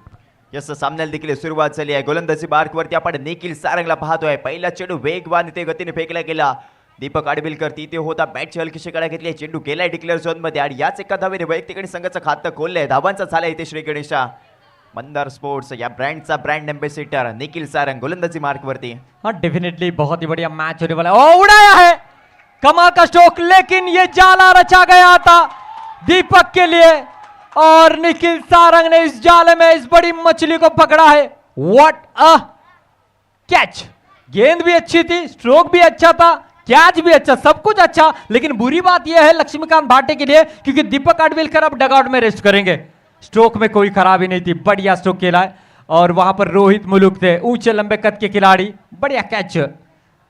यस सामन्याला देखील सुरुवात झाली आहे. गोलंदाजी मार्कवरती आपण निखिल सारंगला पाहतोय. पहिला चेंडू वेगवान ते गतीने फेकला गेला. दीपक आडबिलकर तिथे होता, बॅटची हलकीशी कडा घेतली, चेंडू गेलाय डिक्लेअर झोन मध्ये आणि याच एका धावेने वैयक्तिक संघाचं खातं खोललंय. धावांचा झाला इथे श्री गणेशा. मंदार स्पोर्ट्स या ब्रँडचा ब्रँड एम्बेसिडर निखिल सारंग गोलंदाजी मार्कवरती. हाँ डेफिनेटली बहुत ही बढ़िया मैच होने वाला है. ओ उड़ाया है, कमाल का स्ट्रोक, लेकिन ये जाला रचा गया था दीपक के लिए और निखिल सारंग ने इस जाले में इस बड़ी मछली को पकड़ा है. What a catch. गेंद भी अच्छी थी, स्ट्रोक भी अच्छा था, कैच भी अच्छा, सब कुछ अच्छा. लेकिन बुरी बात यह है लक्ष्मीकांत भाटे के लिए क्योंकि दीपक आडविलकर अब डगआउट में रेस्ट करेंगे. स्ट्रोक में कोई खराबी नहीं थी, बढ़िया स्ट्रोक खेला है. और वहां पर रोहित मुलुक थे, ऊंचे लंबे कद के खिलाड़ी, बढ़िया कैच.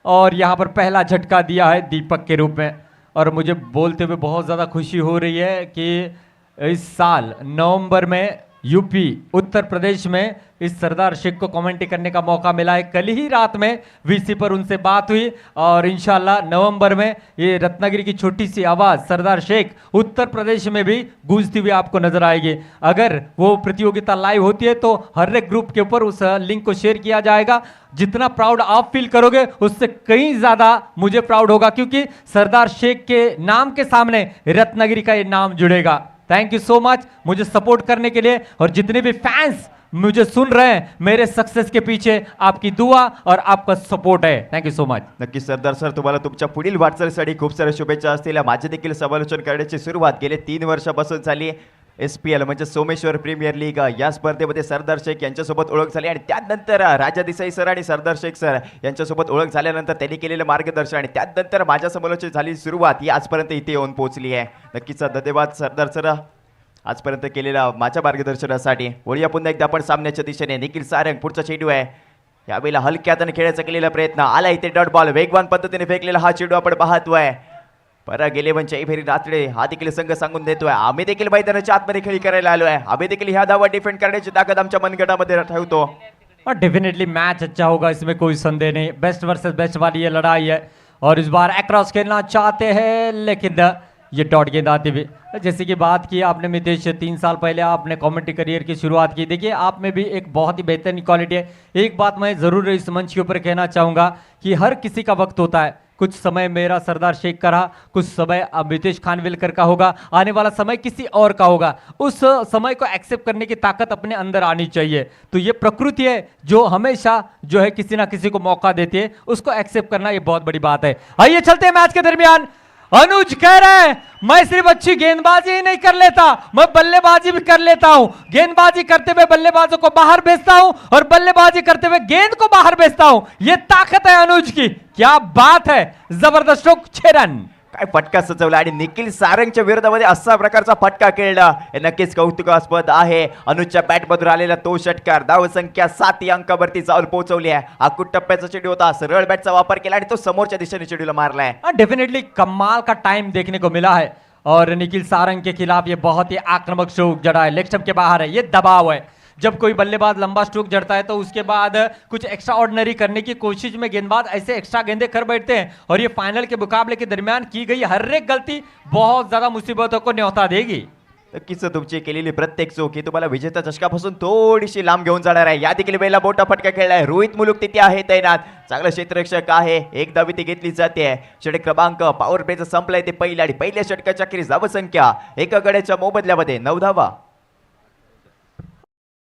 और यहां पर पहला झटका दिया है दीपक के रूप में. और मुझे बोलते हुए बहुत ज़्यादा खुशी हो रही है कि इस साल नवंबर में यूपी उत्तर प्रदेश में इस सरदार शेख को कमेंट्री करने का मौका मिला है. कल ही रात में वीसी पर उनसे बात हुई और इंशाल्लाह नवंबर में ये रत्नागिरी की छोटी सी आवाज़ सरदार शेख उत्तर प्रदेश में भी गूंजती हुई आपको नजर आएगी. अगर वो प्रतियोगिता लाइव होती है तो हर एक ग्रुप के ऊपर उस लिंक को शेयर किया जाएगा. जितना प्राउड आप फील करोगे उससे कहीं ज़्यादा मुझे प्राउड होगा क्योंकि सरदार शेख के नाम के सामने रत्नागिरी का ये नाम जुड़ेगा. थैंक यू सो मच मुझे सपोर्ट करने के लिए. और जितने भी फैंस मुझे सुन रहे हैं, मेरे सक्सेस के पीछे आपकी दुआ और आपका सपोर्ट है. Thank you so much. नक्की सरदार सर, तुम्हाला तुमच्या पुढील वाटचालीसाठी खूप साऱ्या शुभेच्छा असतील. माझे देखील समालोचन करण्याची सुरुवात गेले 3 वर्षापासून झाली. SPL म्हणजे सोमेश्वर प्रीमियर लीग या स्पर्धेमध्ये सरदार शेख यांच्यासोबत ओळख झाली आणि त्यानंतर राजा देसाई सर आणि सरदार शेख सर यांच्यासोबत ओळख झाल्यानंतर त्यांनी केलेलं मार्गदर्शन आणि त्यानंतर माझ्या समालोचन झाली सुरुवात ही आजपर्यंत इथे येऊन पोहोचली आहे. नक्कीच धन्यवाद सरदार सर आजपर्यंत केलेल्या माझ्या मार्गदर्शनासाठी. वळूया पुन्हा एकदा आपण सामन्याच्या दिशेने. निखिल सारंग पुढचा चेंडू आहे. यावेळेला हलक्यातून खेळायचा केलेला प्रयत्न आला इथे डॉट बॉल वेगवान पद्धतीने फेकलेला हा चेंडू आपण पाहतोय. परत गेले म्हणजे फेरी रात्रे हा देखील संघ सांगून देतोय आम्ही देखील मैदानाच्या आतमध्ये खेळी करायला आलोय. आम्ही देखील ह्या धावा डिफेंड करण्याची ताकद आमच्या मनगटामध्ये ठेवतो. और डेफिनेटली मैच अच्छा होगा, इसमें कोई संदेह नहीं. बेस्ट वर्सेस बेस्ट वाली ये लड़ाई है और इस बार एक्रॉस खेलना चाहते हैं लेकिन ये डॉट गेंद आती हुई. जैसे कि बात की आपने मितेश, 3 साल पहले आपने कमेंट्री करियर की शुरुआत की. देखिए आप में भी एक बहुत ही बेहतरीन क्वालिटी है. एक बात मैं ज़रूर इस मंच के ऊपर कहना चाहूँगा कि हर किसी का वक्त होता है. कुछ समय मेरा सरदार शेख का रहा, कुछ समय अमितेश खानविलकर का होगा, आने वाला समय किसी और का होगा. उस समय को एक्सेप्ट करने की ताकत अपने अंदर आनी चाहिए. तो ये प्रकृति है जो हमेशा जो है किसी ना किसी को मौका देती है, उसको एक्सेप्ट करना ये बहुत बड़ी बात है. आइए चलते हैं मैच के दरमियान. अनुज कह रहे हैं मैं सिर्फ अच्छी गेंदबाजी ही नहीं कर लेता, मैं बल्लेबाजी भी कर लेता हूं. गेंदबाजी करते हुए बल्लेबाजों को बाहर भेजता हूं और बल्लेबाजी करते हुए गेंद को बाहर भेजता हूं. यह ताकत है अनुज की. क्या बात है, जबरदस्त स्ट्रोक, 6 रन. काय फटका सजवला आणि निखिल सारंगच्या विरोधामध्ये असा प्रकारचा फटका खेळला हे नक्कीच कौतुकास्पद आहे. अनुजच्या बॅटमधून आलेला तो षटकार धावसंख्या 7 अंकावरती जाऊन पोहोचवली आहे. आकुट टप्प्याचा चेंडू होता, सरळ बॅटचा वापर केला आणि तो समोरच्या दिशेने चेंडूला मारलाय. डेफिनेटली कमाल का टाइम देखने को मिला है और निखिल सारंग के खिलाफ ये बहुत ही आक्रामक स्ट्रोक जड़ा है. लेग स्टंप के बाहर है, ये दबाव है. जब कोई बल्लेबाज लंबा स्ट्रोक जड़ता है तो उसके बाद कुछ एक्स्ट्रा ऑर्डिनरी करने की कोशिश में गेंदबाज ऐसे एक्स्ट्रा गेंदे कर बैठते हैं और ये फाइनल के मुकाबले के दरमियान की गई हर एक गलती बहुत ज्यादा मुसीबतों को न्योता देगी. नक्कीच तुमची केलेली प्रत्येक चूक ही तुम्हाला विजेता चषकापासून थोडीशी लांब घेऊन जाणार आहे. या देखील वेळेला मोठा फटका खेळलाय. रोहित मुलुक तिथे आहे तैनात, चांगला क्षेत्ररक्षक आहे. एक धाव ती घेतली जाते. षटक क्रमांक पॉवर प्लेचा संपलाय ते पहिल्या आणि पहिल्या षटकाच्या अखेरीस धावसंख्या एका गड्याच्या मोबदल्यामध्ये 9 धावा.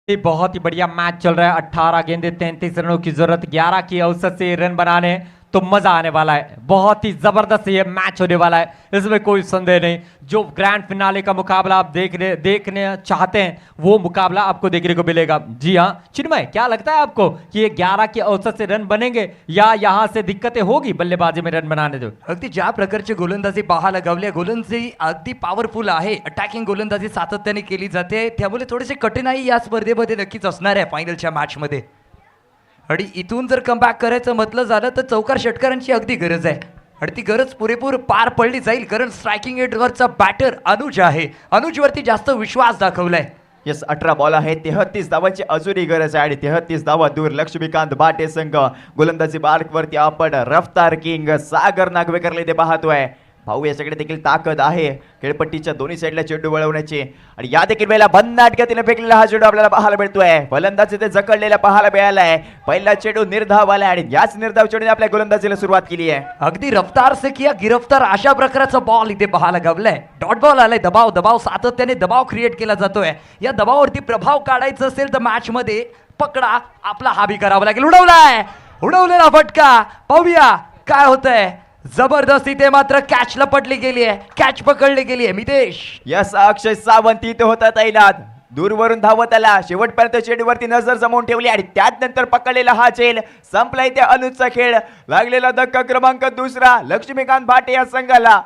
ये बहुत ही बढ़िया मैच चल रहा है. 18 गेंदे 33 रनों की जरूरत, 11 की औसत से रन बनाने तो मजा आने वाला है. बहुत ही जबरदस्त ये मैच होने वाला है, इसमें कोई संदेह नहीं. जो ग्रैंड फिनाले का मुकाबला आप देखने चाहते हैं वो मुकाबला आपको देखने को मिलेगा. जी हाँ चिन्मय, क्या लगता है आपको कि ये 11 की औसत से रन बनेंगे या यहाँ से दिक्कतें होगी बल्लेबाजी में रन बनाने दो? अगदी ज्या प्रकारची गोलंदाजी पाहायला गवली, गोलंदाजी अगदी पॉवरफुल आहे. अटॅकिंग गोलंदाजी सातत्याने केली जाते, त्यामुळे थोडीशी कठीणाई या स्पर्धेमध्ये नक्कीच असणार आहे फायनलच्या मॅचमध्ये. आणि इथून जर कमबॅक करायचं म्हटलं झालं तर चौकार षटकारांची अगदी गरज आहे आणि ती गरज पुरेपूर पार पडली जाईल, कारण स्ट्रायकिंग एंडवरचा बॅटर अनुज आहे. अनुजवरती जास्त विश्वास दाखवलाय. यस 18 बॉल आहे, 33 धावांची अजूनही गरज आहे आणि 33 धावा दूर. लक्ष्मीकांत भाटे संघ गोलंदाजी मार्कवरती आपण रफ्तार किंग सागर नागवेकरला इथे पाहतोय. भाऊ याच्याकडे देखील ताकद आहे खेळपट्टीच्या दोन्ही साईडला चेंडू वळवण्याची. आणि या देखील वेळेला भन्नाट गतीने फेकलेला हा चेंडू आपल्याला पाहायला मिळतोय. फलंदाज ते जकडलेला पाहायला मिळालाय. पहिला चेंडू निर्धाव आलाय आणि याच निर्धाव चेंडूने आपल्या गोलंदाजीला सुरुवात केली आहे. अगदी रफ्तार से किया गिरफ्तार अशा प्रकारचा बॉल इथे पाहायला गवलाय. डॉट बॉल आलाय. दबाव सातत्याने दबाव क्रिएट केला जातोय. या दबावावरती प्रभाव काढायचा असेल तर मॅच मध्ये पकडा आपला हाबी करावा लागेल. उडवलेला फटका, पाहूया काय होतंय. जबरदस्त इथे मात्र कॅच लपटली गेली आहे, कॅच पकडली गेली आहे. मितेश यस अक्षय सावंत इथे होता तैनात. दूरवरून धावत आला, शेवटपर्यंत चेंडूवरती नजर जमवून ठेवली आणि त्यात नंतर पकडलेला हा चेल. संपला इथे अनुजचा खेळ. लागलेला धक्का क्रमांक 2 लक्ष्मीकांत भाटे या संघाला.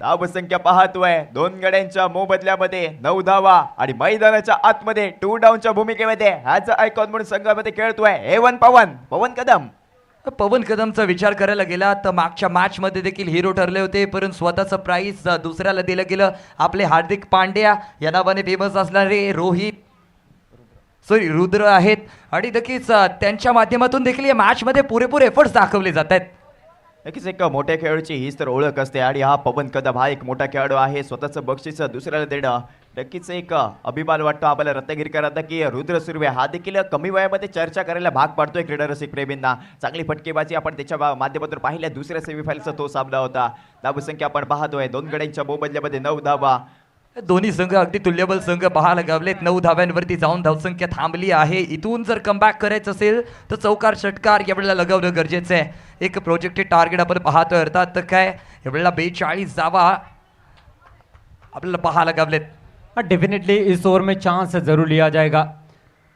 धावसंख्या पाहतोय 2 गड्यांच्या मोबदल्यामध्ये 9 धावा आणि मैदानाच्या आतमध्ये 2 डाऊनच्या भूमिकेमध्ये ह्याचा आयकॉन म्हणून संघामध्ये खेळतोय A1 पवन कदम. पवन कदमचा विचार करायला गेला तर मागच्या मॅच मध्ये देखील हिरो ठरले होते, परंतु स्वतःचं प्राइज दुसऱ्याला दिलं गेलं. आपले हार्दिक पांड्या या नावाने फेमस असणारे रुद्र आहेत आणि नक्कीच त्यांच्या माध्यमातून देखील या मॅच मध्ये पुरेपूर एफर्ट्स दाखवले जात आहेत. नक्कीच एक मोठ्या खेळाडूची हीच तर ओळख असते आणि हा पवन कदम हा एक मोठा खेळाडू आहे. स्वतःचं बक्षीस दुसऱ्याला देणं नक्कीच एक अभिमान वाटतो आपल्याला रत्नागिरीकरांना की रुद्र सुर्वे हा देखील कमी वयामध्ये चर्चा करायला भाग पाडतोय क्रीडा रसिक प्रेमींना. चांगली फटकेबाजी आपण त्याच्या माध्यमातून पाहिल्या. दुसऱ्या सेमीफायनलचा तो सामना होता. धावसंख्या आपण पाहतोय 2 गड्यांच्या मोबदल्यामध्ये 9 धावा. दोन्ही संघ अगदी तुल्यबल संघ पाहायला गावलेत. 9 धाव्यांवरती जाऊन धावसंख्या थांबली आहे. इथून जर कमबॅक करायचं असेल तर चौकार षटकार यावेळेला लगावणं गरजेचं आहे. एक प्रोजेक्टेड टार्गेट आपण पाहतोय, अर्थात तर काय यावेळेला 42 धावा आपल्याला पाहायला गावलेत. डेफिनेटली इस ओवर में चांस जरूर लिया जाएगा.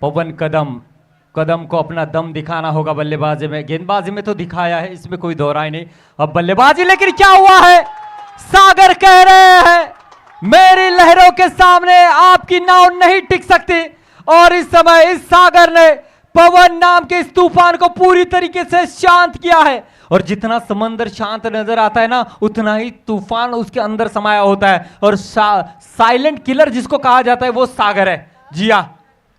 पवन कदम को अपना दम दिखाना होगा बल्लेबाजी में. गेंदबाजी में तो दिखाया है, इसमें कोई दोहराई नहीं. अब बल्लेबाजी, लेकिन क्या हुआ है, सागर कह रहे हैं मेरी लहरों के सामने आपकी नाव नहीं टिक सकती और इस समय इस सागर ने पवन नाम के इस तूफान को पूरी तरीके से शांत किया है। और जितना समंदर शांत नजर आता है ना, उतना ही तूफान उसके अंदर समाया होता है। और साइलेंट किलर जिसको कहा जाता है वो सागर है। जी हाँ,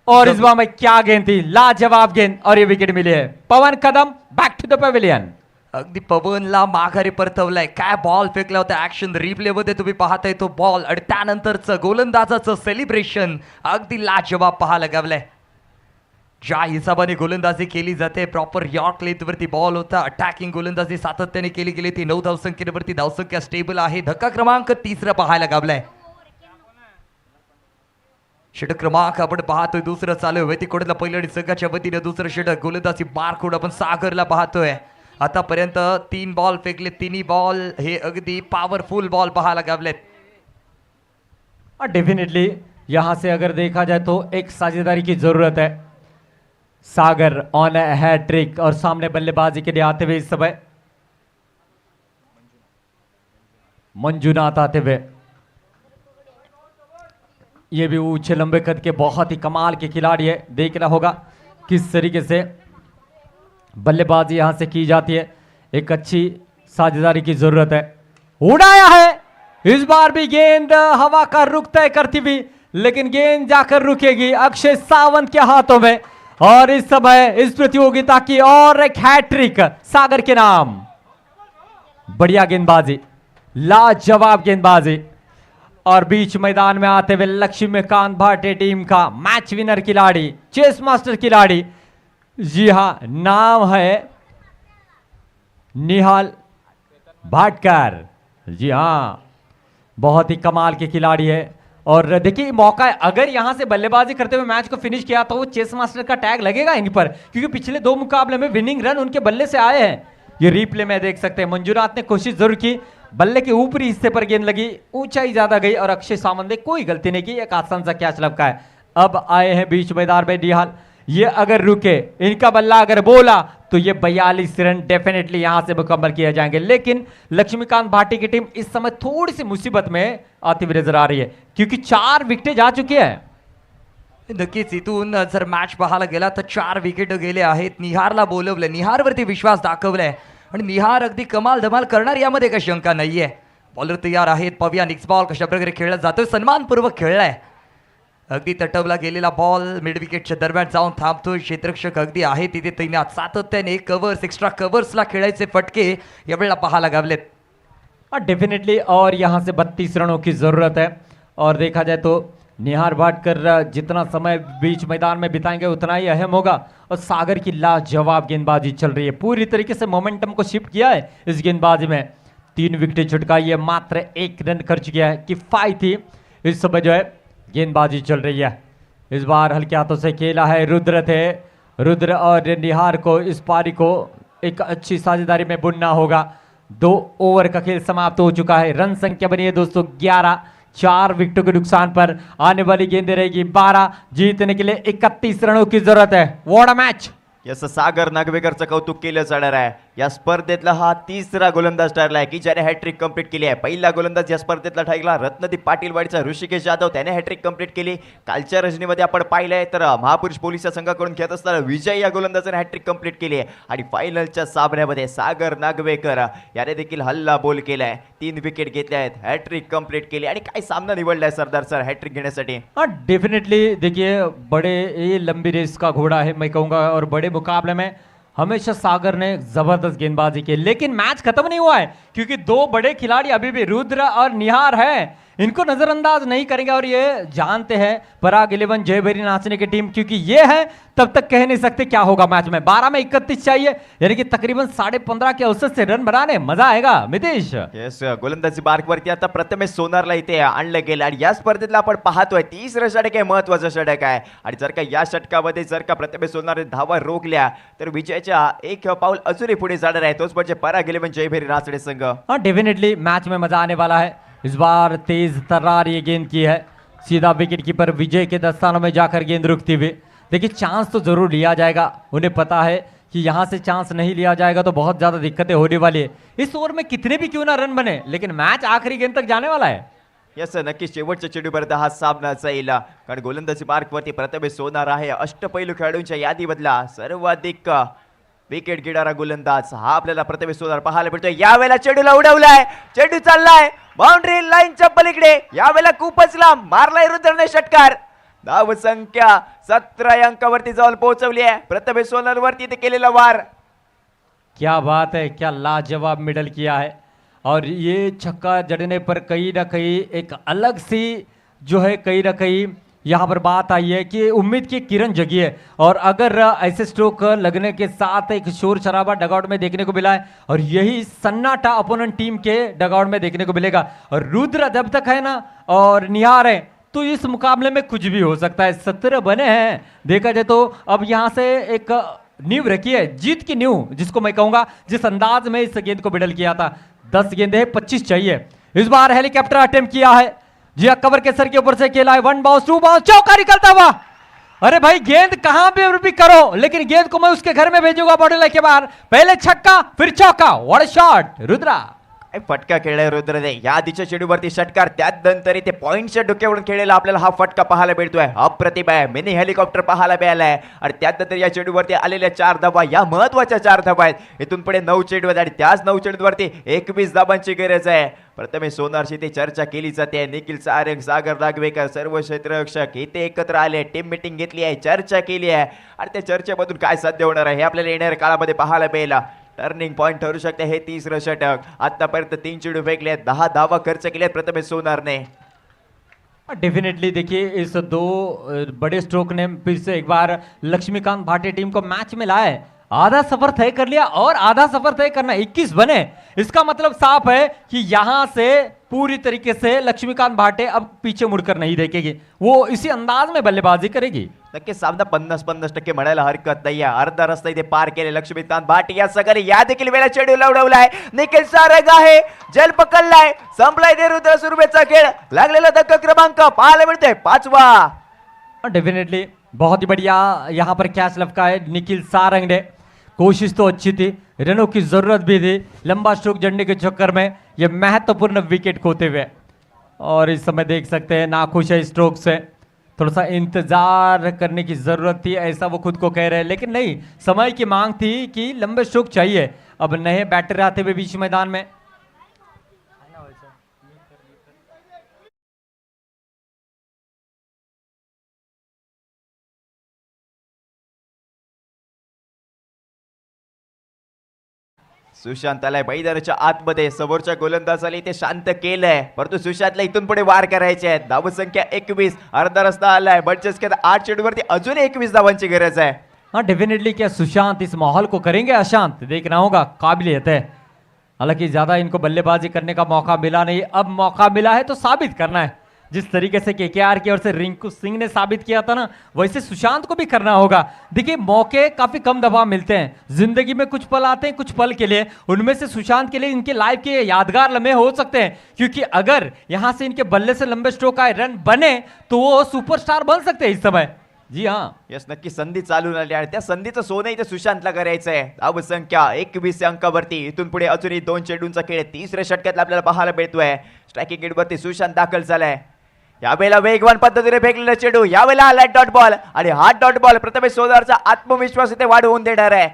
और इस बार में क्या गेंद थी, लाजवाब गेंद, और ये विकेट मिली है। पवन कदम बैक टू द पवेलियन। अगदी पवनला माघारी परतवलाय. काय बॉल फेकला होता. ऍक्शन रिप्ले मध्ये तुम्ही पाहताय तो बॉल आणि त्यानंतरचं गोलंदाजाचं सेलिब्रेशन अगदी लाजवाब पाहायला गावलंय. ज्या हिसाबाने गोलंदाजी केली जाते, प्रॉपर यॉर्क लेंथ वरती बॉल होता. अटॅकिंग गोलंदाजी सातत्याने केली गेली ती 9 धावसंख्येवरती धावसंख्या स्टेबल आहे. धक्का क्रमांक 3 पाहायला गावलाय. षटक क्रमांक आपण पाहतोय दुसरं चालू आहे. कोडला पहिलं आणि संघाच्या वतीने दुसरं षटक. गोलंदाजी बारकोड आपण सागरला पाहतोय. आतापर्यंत 3 बॉल फेकले, तिन्ही बॉल हे अगदी पॉवरफुल बॉल पाहायला गावलेत. डेफिनेटली यहां से अगर देखा जाए तो एक साझेदारी की जरूरत है. सागर ऑन हैट्रिक और सामने बल्लेबाजी के लिए आते हुए इस समय मंजुनाथ आते हुए. ये भी ऊंचे लंबे कद के बहुत ही कमाल के खिलाड़ी है. देखना होगा किस तरीके से बल्लेबाजी यहां से की जाती है. एक अच्छी साझेदारी की जरूरत है. उड़ाया है इस बार भी गेंद हवा का रुख तय करती हुई, लेकिन गेंद जाकर रुकेगी अक्षय सावंत के हाथों में. और इस समय इस प्रतियोगिता की और एक हैट्रिक सागर के नाम. बढ़िया गेंदबाजी, लाजवाब गेंदबाजी. और बीच मैदान में आते हुए लक्ष्मीकांत भाटे टीम का मैच विनर खिलाड़ी, चेस मास्टर खिलाड़ी. जी हां, नाम है निहाल भाटकर. जी हां, बहुत ही कमाल के खिलाड़ी है. और देखिए मौका है, अगर यहां से बल्लेबाजी करते हुए मैच को फिनिश किया तो वो चेस मास्टर का टैग लगेगा इन पर, क्योंकि पिछले 2 मुकाबले में विनिंग रन उनके बल्ले से आए हैं. ये रिप्ले में देख सकते हैं. मंजुनाथ ने कोशिश जरूर की, बल्ले के ऊपरी हिस्से पर गेंद लगी, ऊंचाई ज्यादा गई और अक्षय सावंत ने कोई गलती नहीं की. एक आसान सा कैच लपका है. अब आए हैं बीच मैदान में निहाल. ये अगर रुके, इनका बल्ला अगर बोला तो ये 42 रन डेफिनेटली यहां से मुकम्मल किए जाएंगे. लेकिन लक्ष्मीकांत भाटी की टीम इस समय थोड़ी सी मुसीबत में आती हुई नजर आ रही है, क्योंकि 4 विकेटें जा चुकी है. नक्कीच इथून जर मॅच पाहायला गेला तर 4 विकेट गेले आहेत. निहारला बोलवलं, निहारवरती विश्वास दाखवलाय आणि निहार अगदी कमाल धमाल करणार यामध्ये काही शंका नाहीये. बॉलर तयार आहेत. पव्या निक्स बॉल कशा प्रकारे खेळला जातोय, सन्मानपूर्वक खेळलाय. अगदी तटवला गेलेला बॉल मिड विकेटच्या दरम्यान जाऊन थांबतोय. क्षेत्ररक्षक अगदी आहे तिथे तैनात. सातत्याने कव्हर्स, एक्स्ट्रा कव्हर्सला खेळायचे फटके यावेळेला पाहायला गावलेत. डेफिनेटली, और यहां से 32 रनों की जरूरत है. और देखा जाए तो निहार भाटकर जितना समय बीच मैदान में बिताएंगे उतना ही अहम होगा. और सागर की लाजवाब गेंदबाजी चल रही है, पूरी तरीके से मोमेंटम को शिफ्ट किया है इस गेंदबाजी में. 3 विकेटें छुटकाई है, मात्र 1 रन खर्च किया है. किफायती इस समय जो है गेंदबाजी चल रही है. इस बार हल्के हाथों से खेला है रुद्र थे. रुद्र और निहार को इस पारी को एक अच्छी साझेदारी में बुनना होगा. 2 ओवर का खेल समाप्त हो चुका है. रन संख्या बनी है दोस्तों 11. 4 विकेटों के नुकसान पर आने वाली गेंदें रहेगी 12. जीतने के लिए 31 रनों की जरूरत है. What a match. याचं सागर नागवेकरचं कौतुक केलं जाणार आहे. या स्पर्धेतला हा 3रा गोलंदाज ठरलाय की ज्याने हॅट्रिक कंप्लीट केली आहे. पहिला गोलंदाज या स्पर्धेतला ठरला रत्नदीप पाटीलवाडीचा ऋषिकेश जाधव, त्याने हॅट्रिक कंप्लीट केली. कालच्या रजनीमध्ये आपण पाहिलंय तर महापुरुष पोलीस संघाकडून खेळत असताना विजय या गोलंदाजाने हॅट्रिक कंप्लीट केली आहे. आणि फायनलच्या सामन्यामध्ये सागर नागवेकर याने देखील हल्ला बोल केलाय. 3 विकेट घेतल्या आहेत, हॅट्रिक कंप्लीट केली आणि काय सामना निवडलाय सरदार सर हॅट्रिक घेण्यासाठी. डेफिनेटली देखिए, बड़े ये लंबी रेस का घोड़ा है मैं कहूंगा. और बड़े मुकाबले में हमेशा सागर ने जबरदस्त गेंदबाजी की, लेकिन मैच खत्म नहीं हुआ है, क्योंकि 2 बड़े खिलाड़ी अभी भी रुद्र और निहार है. इनको नजरअंदाज नहीं करेंगे. और ये जानते हैं पराग 11 जयभरी नाचने की टीम, क्योंकि ये है तब तक कह नहीं सकते क्या होगा मैच में. 12 में 31 चाहिए, यानी कि तकरीबन 15.5 के औसत से रन बनाने मजा आएगा. मितेश. येस, गोलंदाजी मार्कवरती आता प्रथमेश सोनारला इथे आणलं गेलं. आणि या स्पर्धेतला आपण पाहतोय 3रं षटक हे महत्वाचं षटक आहे. आणि जर का या षटकामध्ये जर का प्रथमेश सोनारने धावा रोखल्या तर विजयाच्या 1 पाऊल अजूनही पुढे जाणार आहे. तोच म्हणजे पराग 11 जयभरी नाचणे संघ. डेफिनेटली मैच में मजा आने वाला है. इस बार तेज तर्रार ये गेंद की है, सीधा विकेट कीपर विजय के दस्तानों में जाकर गेंद रुकती हुई. देखिए चांस तो जरूर लिया जाएगा. उन्हें पता है कि यहां से चांस नहीं लिया जाएगा तो बहुत ज्यादा दिक्कतें होने वाली है. इस ओवर में कितने भी क्यों ना रन बने, लेकिन मैच आखिरी गेंद तक जाने वाला है. यस नक्कीच शेवटच्या चेंडूपर्यंत हा सामना जाईल कारण गोलंदाजी मार्कवरती प्रथमेश सोनार आहे. अष्टपैलू खेळाडूंच्या यादीमधला सर्वाधिक विकेट घेणारा गोलंदाज हा आपल्याला प्रथमेश सोनार पाहायला मिळतोय. यावेळेला चेंडूला उडवलाय, चेंडू चाललाय बाउंड्री लाईनच्या पलीकडे, यावेळेला खूपच लांब मारलाय रुद्रने षटकार. धाव संख्या 17 या अंकावरती जाऊन पोहोचवली आहे. प्रथमेश सोनार वरती ते केलेला वार. क्या बात है, क्या लाजवाब मिडल किया है और ये छक्का जड़ने पर कहीं ना कहीं एक अलग सी जो है कहीं ना कहीं यहाँ पर बात आई है कि उम्मीद की किरण जगी है. और अगर ऐसे स्ट्रोक लगने के साथ एक शोर शराबा डगआउट में देखने को मिला है और यही सन्नाटा अपोनेंट टीम के डगआउट में देखने को मिलेगा. और रुद्र जब तक है ना और निहार है तो इस मुकाबले में कुछ भी हो सकता है. 17 बने हैं देखा जाए तो अब यहाँ से एक नींव रखी है, जीत की नींव जिसको मैं कहूंगा, जिस अंदाज में इस गेंद को मिडल किया था. 10 गेंदे 25 चाहिए. इस बार हेलीकॉप्टर अटेम्प्ट किया है जी हाँ, कवर के सर के ऊपर से खेला है. 1 बाउंस 2 बाउंस, चौका निकलता हुआ. अरे भाई गेंद कहां पे भी करो लेकिन गेंद को मैं उसके घर में भेजूंगा बॉडी लाइन के बाहर. पहले छक्का फिर चौका. What a shot Rudra. फटका खेळलाय रुद्रने. या आधीच्या चेंडूवरती षटकार, त्यानंतर ते पॉइंटच्या डोक्यावरून खेळलेला आपल्याला हा फटका पाहायला मिळतोय. अप्रतिम आहे. मिनी हेलिकॉप्टर पाहायला मिळालाय आणि त्यानंतर या चेंडूवरती आलेल्या 4 धावा, या महत्वाच्या 4 धावा आहेत. इथून पुढे 9 चेंडू आहेत आणि त्याच 9 चेंडूवरती 21 धावांची गरज आहे. प्रथमेश सोनारशी ते चर्चा केली जाते. निखिल सारंग, सागर दागवेकर सर्व क्षेत्ररक्षक इथे एकत्र आले, टीम मीटिंग घेतली आहे, चर्चा केली आहे आणि त्या चर्चेमधून काय साध्य होणार आहे हे आपल्याला येणाऱ्या काळामध्ये पाहायला मिळेल. टर्निंग पॉइंट ठरू शकते हे 30रं षटक. आतापर्यंत 3 चेंडू फेकले, 10 धावा खर्च केले प्रथमेश सोनारने. डेफिनेटली देखिए इस 2 बड़े स्ट्रोक ने फिर से एक बार लक्ष्मीकांत भाटे टीम को मैच में लाए. आधा सफर तय कर लिया और आधा सफर तय करना. 21 बने, इसका मतलब साफ है कि यहां से पूरी तरीके से लक्ष्मीकांत भाटे अब पीछे मुड़कर नहीं देखेगी, वो इसी अंदाज में बल्लेबाजी करेगी. नक्कीच सामना 50-50% म्हणायला हरकत नाही आहे. अर्धा रस्ता इथे पार केले लक्ष्मीकांत भाटे या सगळी. या देखील वेळा चेंडूला उडवलाय. निखिल सारंग आहे, जल पकडलाय, संपलाय ते रुद्र सुरभेचा खेळ. लागलेला धक्का क्रमांक पाहायला मिळतोय 5वा. डेफिनेटली बहुत ही बढ़िया यहाँ पर कैच लपका है निखिल सारंग ने. कोशिश तो अच्छी थी, रनों की जरूरत भी थी. लंबा स्ट्रोक जड़ने के चक्कर में ये महत्वपूर्ण विकेट खोते हुए और इस समय देख सकते हैं नाखुश है स्ट्रोक से. थोड़ा सा इंतजार करने की जरूरत थी ऐसा वो खुद को कह रहे हैं, लेकिन नहीं, समय की मांग थी कि लंबे स्ट्रोक चाहिए. अब नए बैटर आते हुए बीच मैदान में सुशांत आलाय मैदानाच्या आतमध्ये. समोरच्या गोलंदाजाला ते शांत केलंय, परंतु सुशांतला इथून पुढे वार करायचे आहेत. धावसंख्या 21, अर्धा रस्ता आलाय. बटचेस के 8 चेंडूवरती अजून 21 धावांची गरज आहे. हाँ डेफिनेटली क्या सुशांत इस माहौल को करेंगे अशांत, देखना होगा. काबिलियत है, हालांकि ज्यादा इनको बल्लेबाजी करने का मौका मिला नहीं. अब मौका मिला है तो साबित करना है. जिस तरीके से केकेआर की ओर से रिंकू सिंह ने साबित किया था ना, वैसे सुशांत को भी करना होगा. देखिए मौके काफी कम दफा मिलते हैं जिंदगी में, कुछ पल आते हैं कुछ पल के लिए. उनमें से सुशांत के लिए इनके लाइफ के यादगार लम्हे हो सकते हैं, क्योंकि अगर यहां से इनके बल्ले से लंबे स्ट्रोक आए, रन बने तो वो सुपरस्टार बन सकते हैं इस समय. जी हाँ, यस नक्की संधी चालून आली आणि त्या संधीचं सोनं इथे सुशांतला करायचं आहे. धावसंख्या 21 अंकावरती. इथून पुढे अजूनही 2 चेंडूंचा खेळ 30ऱ्या षटकात आपल्याला पाहायला मिळतोय. स्ट्रायकिंग गेटवरती सुशांत दाखल झालाय. यावेळेला वेगवान पद्धतीने फेकलेला चेंडू, यावेळेला आलाय डॉट बॉल आणि हा डॉट बॉल प्रथमेश सोनारचा आत्मविश्वास इथे वाढवून देणार आहे.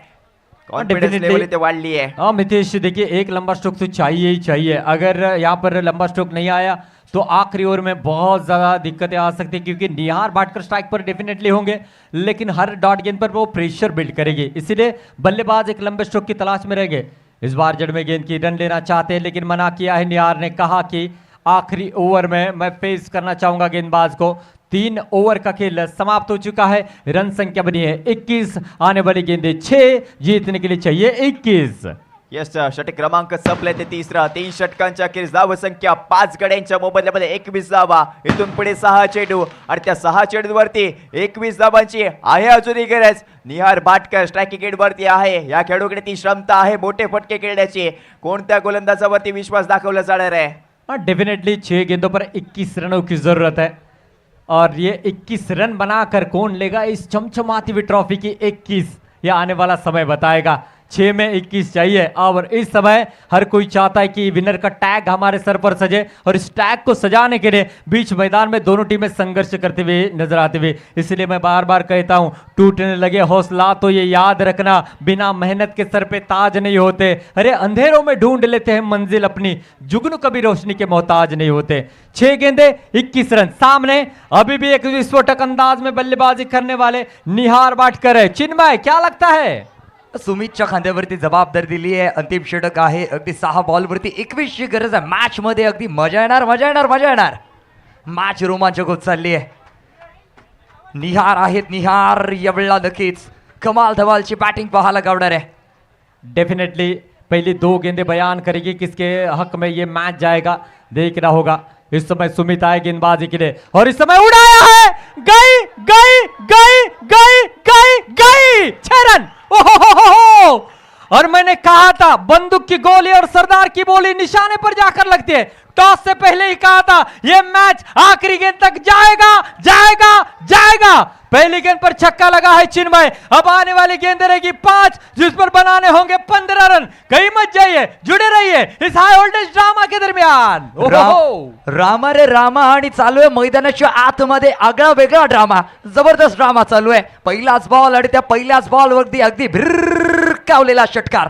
कॉन्फिडेंस लेवल इथे वाढली आहे. हाँ मितेश देखिए एक लंबा स्ट्रोक तो चाहिए ही चाहिए. अगर यहाँ पर लंबा स्ट्रोक नहीं आया तो आखिरी ओवर में बहुत ज़्यादा दिक्कतें आ सकती है, क्योंकि निहार भाटकर स्ट्राइक पर डेफिनेटली होंगे, लेकिन हर डॉट गेंद पर वो प्रेशर बिल्ड करेगी. इसीलिए बल्लेबाज एक लंबे स्ट्रोक की तलाश में रहेंगे. इस बार जड़ में गेंद की रन लेना चाहते हैं, लेकिन मना किया है निहार ने. कहा कि आखिरी ओवर में मैं फेस करना चाहूंगा गेंदबाज को. 3 ओवर का खेल समाप्त हो चुका है. रन संख्या बनी है 21, आने वाली गेंदे 6, जीतने के लिए चाहिए 21. यस षटक क्रमांक संपले ते 3रा. 3 षटकांच्या अखेरीस धावसंख्या 5 गड्यांच्या मोबदल्यामध्ये 21 धावा. इथून पुढे 6 चेंडू आणि त्या 6 चेंडूवरती 21 धावांची आहे अजूनही गरज. निहार भाटकर स्ट्रायकिंग गेटवरती आहे. या खेळाडूकडे ती क्षमता आहे मोठे फटके खेळण्याची. कोणत्या गोलंदाजावरती विश्वास दाखवला जाणार आहे? डेफिनेटली 6 गेंदों पर 21 रनों की जरूरत है और ये 21 रन बनाकर कौन लेगा इस चमचमाती हुई ट्रॉफी की 21, ये आने वाला समय बताएगा. 6 में 21 चाहिए और इस समय हर कोई चाहता है कि विनर का टैग हमारे सर पर सजे और इस टैग को सजाने के लिए बीच मैदान में दोनों टीमें संघर्ष करते हुए नजर आते हुए, इसलिए मैं बार बार कहता हूं टूटने लगे हौसला तो ये याद रखना बिना मेहनत के सर पे ताज नहीं होते। अरे अंधेरों में ढूंढ लेते हैं मंजिल अपनी, जुगनू कभी रोशनी के मोहताज नहीं होते। 6 गेंदे 21 रन। सामने अभी भी एक विस्फोटक अंदाज में बल्लेबाजी करने वाले निहार बाटकर है। चिन्मय क्या लगता है? सुमितच्या खांद्यावरती जबाबदारी दिली आहे, अंतिम षटक आहे, अगदी 6 बॉलवरती 21 ची गरज आहे। मॅच मध्ये अगदी मजा येणार मजा येणार मजा येणार, मॅच रोमांचक होत चालली आहे। निहार आहेत, निहार यावेळेला नक्कीच कमाल धमालची बॅटिंग पाहायला गावणार आहे। डेफिनेटली पहली 2 गेंदें बयान करेगी किसके हक में ये मैच जाएगा, देखना होगा। इस समय सुमित आए गेंदबाजी के लिए और इस समय उड़ाया है, गई गई गई गई गई गई 6 रन। ओहो, और मैंने कहा था बंदूक की गोली और सरदार की बोली निशाने पर जाकर लगती है। टॉस से पहले ही कहा था यह मैच आखिरी गेंद तक जाएगा जाएगा जाएगा। पहली गेंद पर छक्का लगा है चिन्मय, अब आने वाली गेंद रहेगी 5 जिस पर बनाने होंगे 15 रन। कहीं मत जाइए, जुड़े रहिए इस हाई वोल्टेज ड्रामा के दरमियान। रामा रे रामा आणि चालू आहे मैदानाच्या आतमध्ये आगळा वेगळा ड्रामा, जबरदस्त ड्रामा चालू आहे। पहिलाच बॉल आणि त्या पहिल्याच बॉल वरती अगदी भिरकावलेला षटकार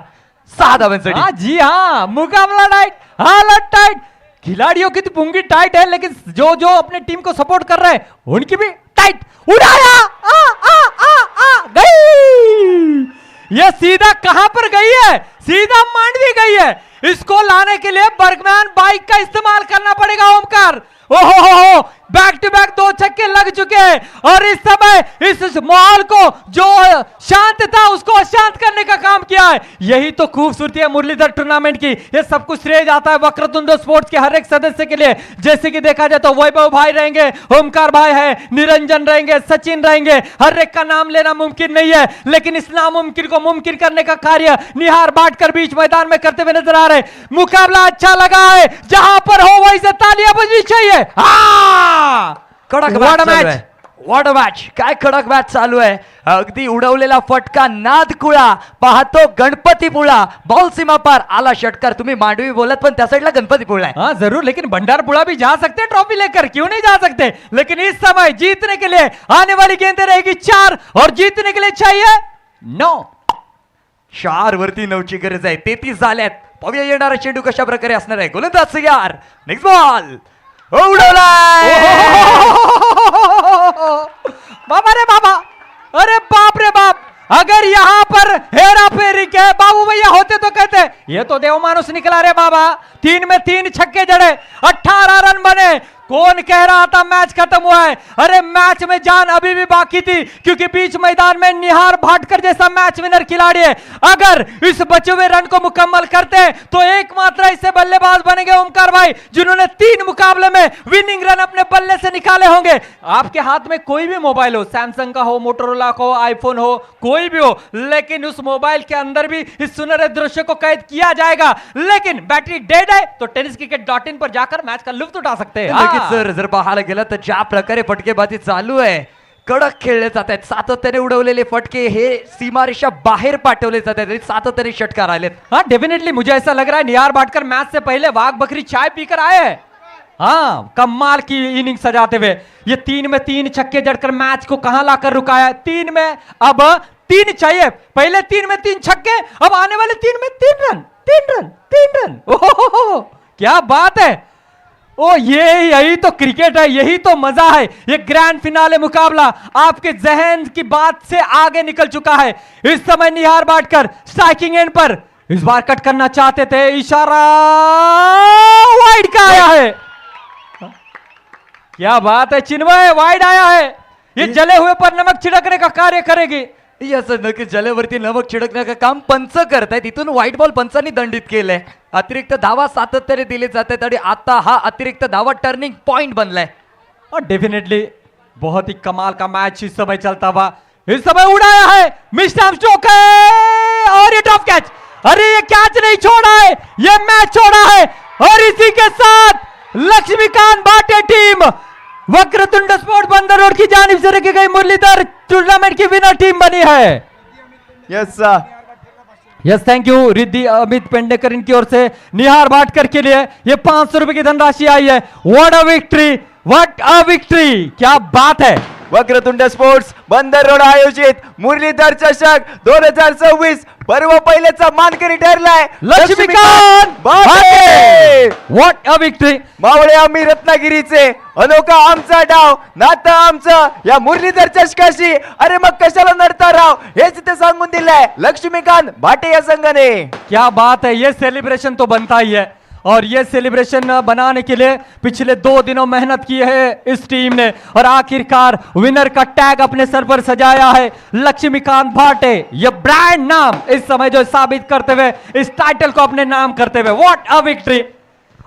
6 धावांसाठी। हाँ जी हाँ, मुकाबला टाइट, हालत टाइट, खिलाड़ियों की तो पुंगी टाइट है लेकिन जो जो अपने टीम को सपोर्ट कर रहे हैं उनकी भी टाइट। उड़ाया, आ आ आ आ गई, ये सीधा कहां पर गई है? सीधा मांडवी गई है। इसको लाने के लिए बर्गमैन बाइक का इस्तेमाल करना पड़ेगा ओमकार। ओहो, बैक टू बैक 2 छक्के लग चुके हैं और इस समय इस माहौल को जो शांत था उसको अशांत करने का काम किया है। यही तो खूबसूरती है मुरलीधर टूर्नामेंट की। ये सब कुछ श्रेय जाता है वक्रतुंड स्पोर्ट्स के हर एक सदस्य के लिए। जैसे कि देखा जाए तो वैभव भाई रहेंगे, ओमकार भाई है, निरंजन रहेंगे, सचिन रहेंगे। हर एक का नाम लेना मुमकिन नहीं है लेकिन इस नामुमकिन को मुमकिन करने का कार्य निहार बाटकर बीच मैदान में करते हुए नजर आ रहे। मुकाबला अच्छा लगा है, जहां पर हो वहीं से तालियां बजनी चाहिए। कडक मैच, वॉट मॅच, काय कडक मॅच चालू आहे। अगदी उडवलेला फटका नादकुळा, पाहतो गणपतीपुळा, बॉल सीमा पार आला षटकार। तुम्ही मांडवी बोलत पण त्या साइडला गणपतीपुळा है। हाँ जरूर, लेकिन भंडारपुरा भी जा सकते हैं ट्रॉफी लेकर, क्यों नहीं जा सकते। लेकिन इस समय जीतने के लिए आने वाली गेंदें रहेगी 4 और जीतने के लिए चाहिए 9। 4 वरती 9 ची गरज आहे। 33 झाल्यात। पाहूया येणारा चेंडू कशा प्रकारे असणार आहे। गोलंदाज तयार, नेक्स्ट बॉल उडवलाय। बाबा रे बाबा, अरे बाप रे बाप, अगर यहाँ पर हेरा फेरी के बाबू भैया होते तो कहते ये तो देवमानुष निकला रे बाबा। 3 में 3 छक्के जड़े, 18 रन बने। कौन कह रहा था मैच खत्म हुआ है? अरे मैच में जान अभी भी बाकी थी क्योंकि बीच मैदान में निहार भाटकर जैसा मैच विनर खिलाड़ी है। अगर इस बचे हुए रन को मुकम्मल करते हैं तो एकमात्र ऐसे बल्लेबाज बनेंगे ओमकार भाई जिन्होंने 3 मुकाबले में विनिंग रन अपने बल्ले से निकाले होंगे। आपके हाथ में कोई भी मोबाइल हो, सैमसंग का हो, मोटोरोला का हो, आईफोन हो, कोई भी हो, लेकिन उस मोबाइल के अंदर भी इस सुनहरे दृश्य को कैद किया जाएगा। लेकिन बैटरी डेड है तो tenniscricket.in पर जाकर मैच का लुत्फ उठा सकते हैं। सर जर पाहायला गेलं तर ज्या प्रकारे फटकेबाजी चालू आहे, कडक खेळले जात आहेत, सातत्याने उडवलेले फटके हे सीमारेषा बाहेर पाठवले जात आहेत, सातत्याने षटकार आलेत। हाँ डेफिनेटली मुझे ऐसा लग रहा है निहार भाटकर मैच से पहले वाघ बकरी चाय पीकर आए हैं। हाँ कमाल की इनिंग सजाते हुए ये 3 में 3 छक्के जड़कर मैच को कहां लाकर रुकाया। 3 में अब 3 चाहिए, पहले 3 में 3 छक्के, अब आने वाले 3 में 3 रन 3 रन 3 रन। ओहो क्या बात है। ओ यही तो क्रिकेट है, यही तो मजा है। ये ग्रैंड फिनाले मुकाबला आपके जहन की बात से आगे निकल चुका है। इस समय निहार बाटकर स्ट्राइकिंग एंड पर इस बार कट करना चाहते थे, इशारा वाइड का आया है। क्या बात है चिन्मय, वाइड आया है। ये जले हुए पर नमक छिड़कने का कार्य करेगी। यस नक्कीच जलेवरती नमक छिडकण्याचं काम पंच करतायत। इथून व्हाईट बॉल पंचांनी दंडित केलंय। अतिरिक्त धावा सातत्याने दिले जात आहेत आणि आता हा अतिरिक्त धावा टर्निंग पॉइंट बनलाय। और डेफिनेटली बहुत ही कमाल का मैच इस समय चलता हुआ। इस समय उड़ाया है मिस्टर स्टोक और ये ड्रॉप कैच। अरे ये कैच नहीं छोड़ा है, ये मैच छोड़ा है। और इसी के साथ लक्ष्मीकांत भाटे टीम वक्रतुंड स्पोर्ट्स बंदर रोड की जानिब से रखी गई मुरलीधर टूर्नामेंट की विनर टीम बनी है। Yes yes thank you Riddhi Amit Pendekar इनकी ओर से निहार भाटकर के लिए ये 500 रुपए की धनराशि आई है। What a victory, what a victory, क्या बात है। वक्रतुंड स्पोर्ट्स बंदर रोड आयोजित मुरलीधर चषक 2026 पर्व पहिलेचा मानकरी ठरलाय लक्ष्मीकांत भाटे. What a victory. मावळे आम्ही रत्नागिरीचे अनोखा आमचा डाव नातं आमचं या मुरलीधर चषकाशी. अरे मग कशाला नडता राव, हेच इथे सांगून दिलंय लक्ष्मीकांत भाटे या संघाने. क्या बात है, ये सेलिब्रेशन तो बनता ही है और ये सेलिब्रेशन बनाने के लिए पिछले 2 दिनों मेहनत की है इस टीम ने और आखिरकार विनर का टैग अपने सर पर सजाया है लक्ष्मीकांत भाटे। ये ब्रांड नाम इस समय जो साबित करते हुए इस टाइटल को अपने नाम करते हुए व्हाट अ विक्ट्री।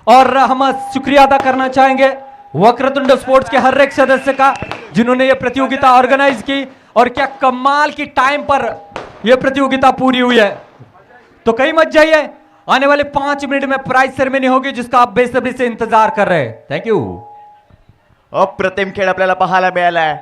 और हम शुक्रिया अदा करना चाहेंगे वक्रतुंड स्पोर्ट्स के हर एक सदस्य का जिन्होंने ये प्रतियोगिता ऑर्गेनाइज की और क्या कमाल की टाइम पर यह प्रतियोगिता पूरी हुई है। तो कहीं मत जाइए, आने वाले 5 मिनट में प्राइज सेरेमनी होगी जिसका आप बेसब्री से इंतजार कर रहे हैं। Thank you. अप्रतिम खेळ आपल्याला पाहायला मिळालाय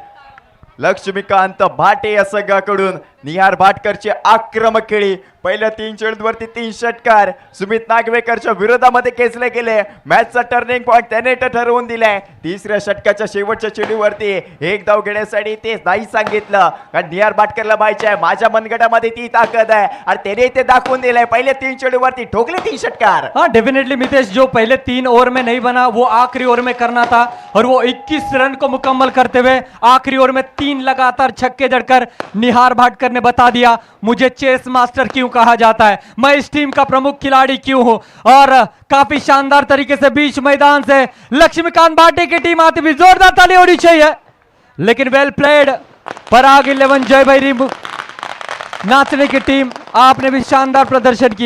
लक्ष्मीकांत भाटे या संघाकडून. निहार भाटकरची आक्रमक खेळी, पहिल्या 3 चेंडूवरती 3 षटकार सुमित नागवेकरच्या विरोधामध्ये खेचले गेले. मॅचचा टर्निंग पॉइंट त्याने ठरवून दिलाय. तिसऱ्या षटकाच्या शेवटच्या चेंडूवरती एक धाव घेण्यासाठी ते नाही सांगितलं कारण निहार भाटकरला माहिती आहे माझ्या मनगटामध्ये ती ताकद आहे आणि त्याने ते दाखवून दिलंय. पहिले 3 चेंडूवरती ठोकले 3 षटकार. हाँ डेफिनेटली मितेश, जो पहले 3 ओवर में नहीं बना वो आखिरी ओवर में करना था और वो 21 रन को मुकम्मल करते हुए आखिरी ओवर में 3 लगातार छक्के जड़कर निहार भाटकर ने बता दिया मुझे चेस मास्टर क्यों कहा जाता है, मैं इस टीम का प्रमुख खिलाड़ी क्यों हूं। और काफी शानदार तरीके से बीच मैदान से लक्ष्मीकांत भाटे की टीम आती हुई जोरदार ताली होनी चाहिए। लेकिन वेल प्लेड पराग 11 जय भैरी नाचने की टीम, आपने भी शानदार प्रदर्शन किया।